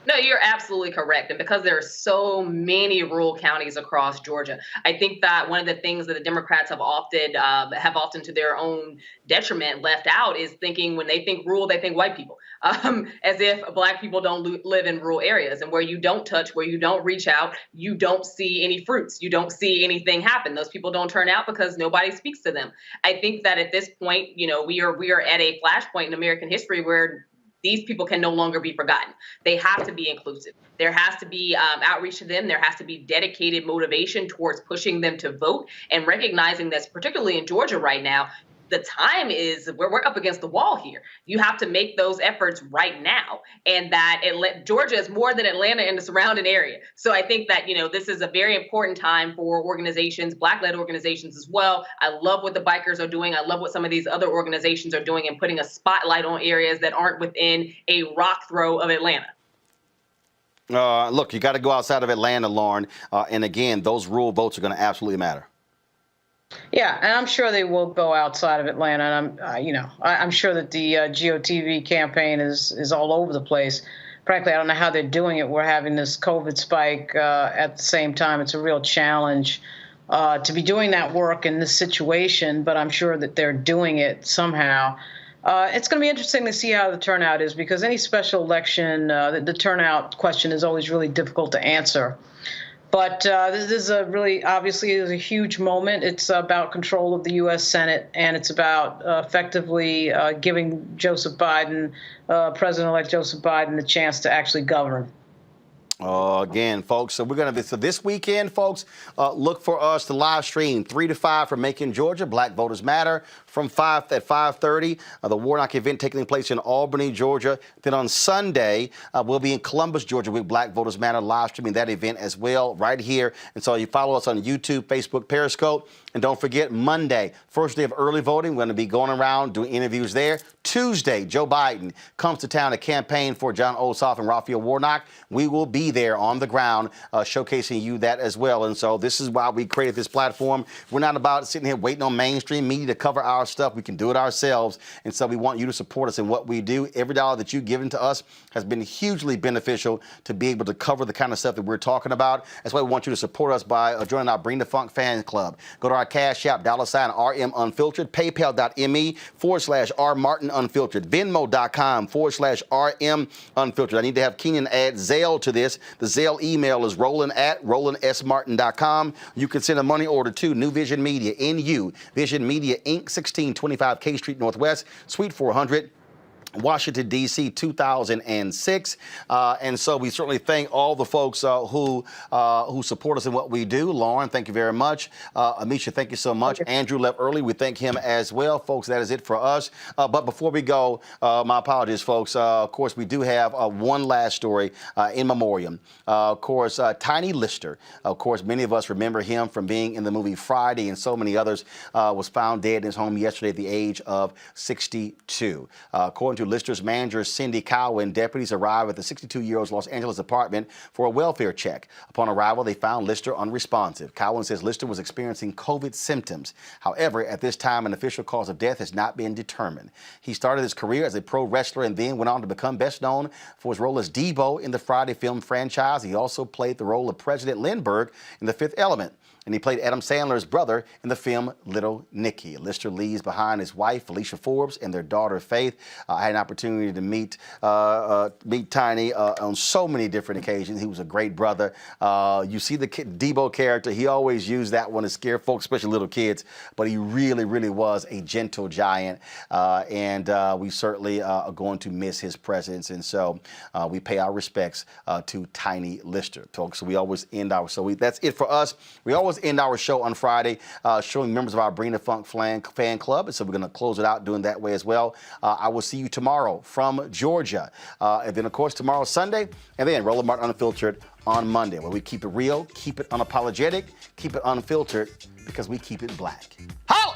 Speaker 6: No, you're absolutely correct. And because there are so many rural counties across Georgia, I think that one of the things that the Democrats have often to their own detriment left out is thinking, when they think rural, they think white people, as if Black people don't live in rural areas, and where you don't touch, where you don't reach out, you don't see any fruits, you don't see anything happen. Those people don't turn out because nobody speaks to them. I think that at this point, we are at a flashpoint in American history where these people can no longer be forgotten. They have to be inclusive. There has to be outreach to them. There has to be dedicated motivation towards pushing them to vote, and recognizing that, particularly in Georgia right now, the time is, we're up against the wall here. You have to make those efforts right now. And that Georgia is more than Atlanta and the surrounding area. So I think that, this is a very important time for organizations, Black-led organizations as well. I love what the bikers are doing. I love what some of these other organizations are doing, and putting a spotlight on areas that aren't within a rock throw of Atlanta.
Speaker 1: Look, you got to go outside of Atlanta, Lauren. And again, those rural votes are going to absolutely matter.
Speaker 5: Yeah, and I'm sure they will go outside of Atlanta. And I'm sure that the GOTV campaign is all over the place. Frankly, I don't know how they're doing it. We're having this COVID spike at the same time. It's a real challenge to be doing that work in this situation, but I'm sure that they're doing it somehow. It's going to be interesting to see how the turnout is, because any special election, the turnout question is always really difficult to answer. But this is obviously is a huge moment. It's about control of the U.S. Senate, and it's about effectively giving President-elect Joseph Biden, the chance to actually govern.
Speaker 1: Again, folks, so this weekend, folks, look for us to live stream 3 to 5 from Macon, Georgia. Black Voters Matter from 5 at 5:30. The Warnock event taking place in Albany, Georgia. Then on Sunday, we'll be in Columbus, Georgia with Black Voters Matter, live streaming that event as well right here. And so you follow us on YouTube, Facebook, Periscope. And don't forget, Monday, first day of early voting, we're going to be going around doing interviews there. Tuesday, Joe Biden comes to town to campaign for John Ossoff and Raphael Warnock. We will be be there on the ground, showcasing you that as well. And so this is why we created this platform. We're not about sitting here waiting on mainstream media to cover our stuff. We can do it ourselves. And so we want you to support us in what we do. Every dollar that you've given to us has been hugely beneficial to be able to cover the kind of stuff that we're talking about. That's why we want you to support us by joining our Bring the Funk fan club. Go to our Cash App, $RM Unfiltered, PayPal.me/R Martin Unfiltered, Venmo.com/RM Unfiltered. I need to have Keenan add Zelle to this. The Zelle email is Roland@RolandSMartin.com. You can send a money order to New Vision Media, NU, Vision Media Inc., 1625 K Street Northwest, Suite 400. Washington, D.C., 2006. And so we certainly thank all the folks who support us in what we do. Lauren, thank you very much. Amisha, thank you so much. Andrew left early. We thank him as well. Folks, that is it for us. But before we go, my apologies, folks. Of course, we do have one last story in memoriam. Of course, Tiny Lister. Of course, many of us remember him from being in the movie Friday and so many others. Was found dead in his home yesterday at the age of 62. According to Lister's manager, Cindy Cowan, deputies arrived at the 62-year-old's Los Angeles apartment for a welfare check. Upon arrival, they found Lister unresponsive. Cowan says Lister was experiencing COVID symptoms. However, at this time, an official cause of death has not been determined. He started his career as a pro wrestler and then went on to become best known for his role as Debo in the Friday film franchise. He also played the role of President Lindbergh in The Fifth Element. And he played Adam Sandler's brother in the film Little Nicky. Lister leaves behind his wife, Felicia Forbes, and their daughter, Faith. I had an opportunity to meet Tiny on so many different occasions. He was a great brother. You see the Debo character. He always used that one to scare folks, especially little kids. But he really, really was a gentle giant. And we certainly are going to miss his presence. And so we pay our respects to Tiny Lister, folks. So we always end our, that's it for us. We always end our show on Friday showing members of our Bring the Funk fan club. And so we're going to close it out doing that way as well. I will see you tomorrow from Georgia. And then, of course, tomorrow, Sunday. And then Roland Martin Unfiltered on Monday, where we keep it real, keep it unapologetic, keep it unfiltered, because we keep it black. Holla!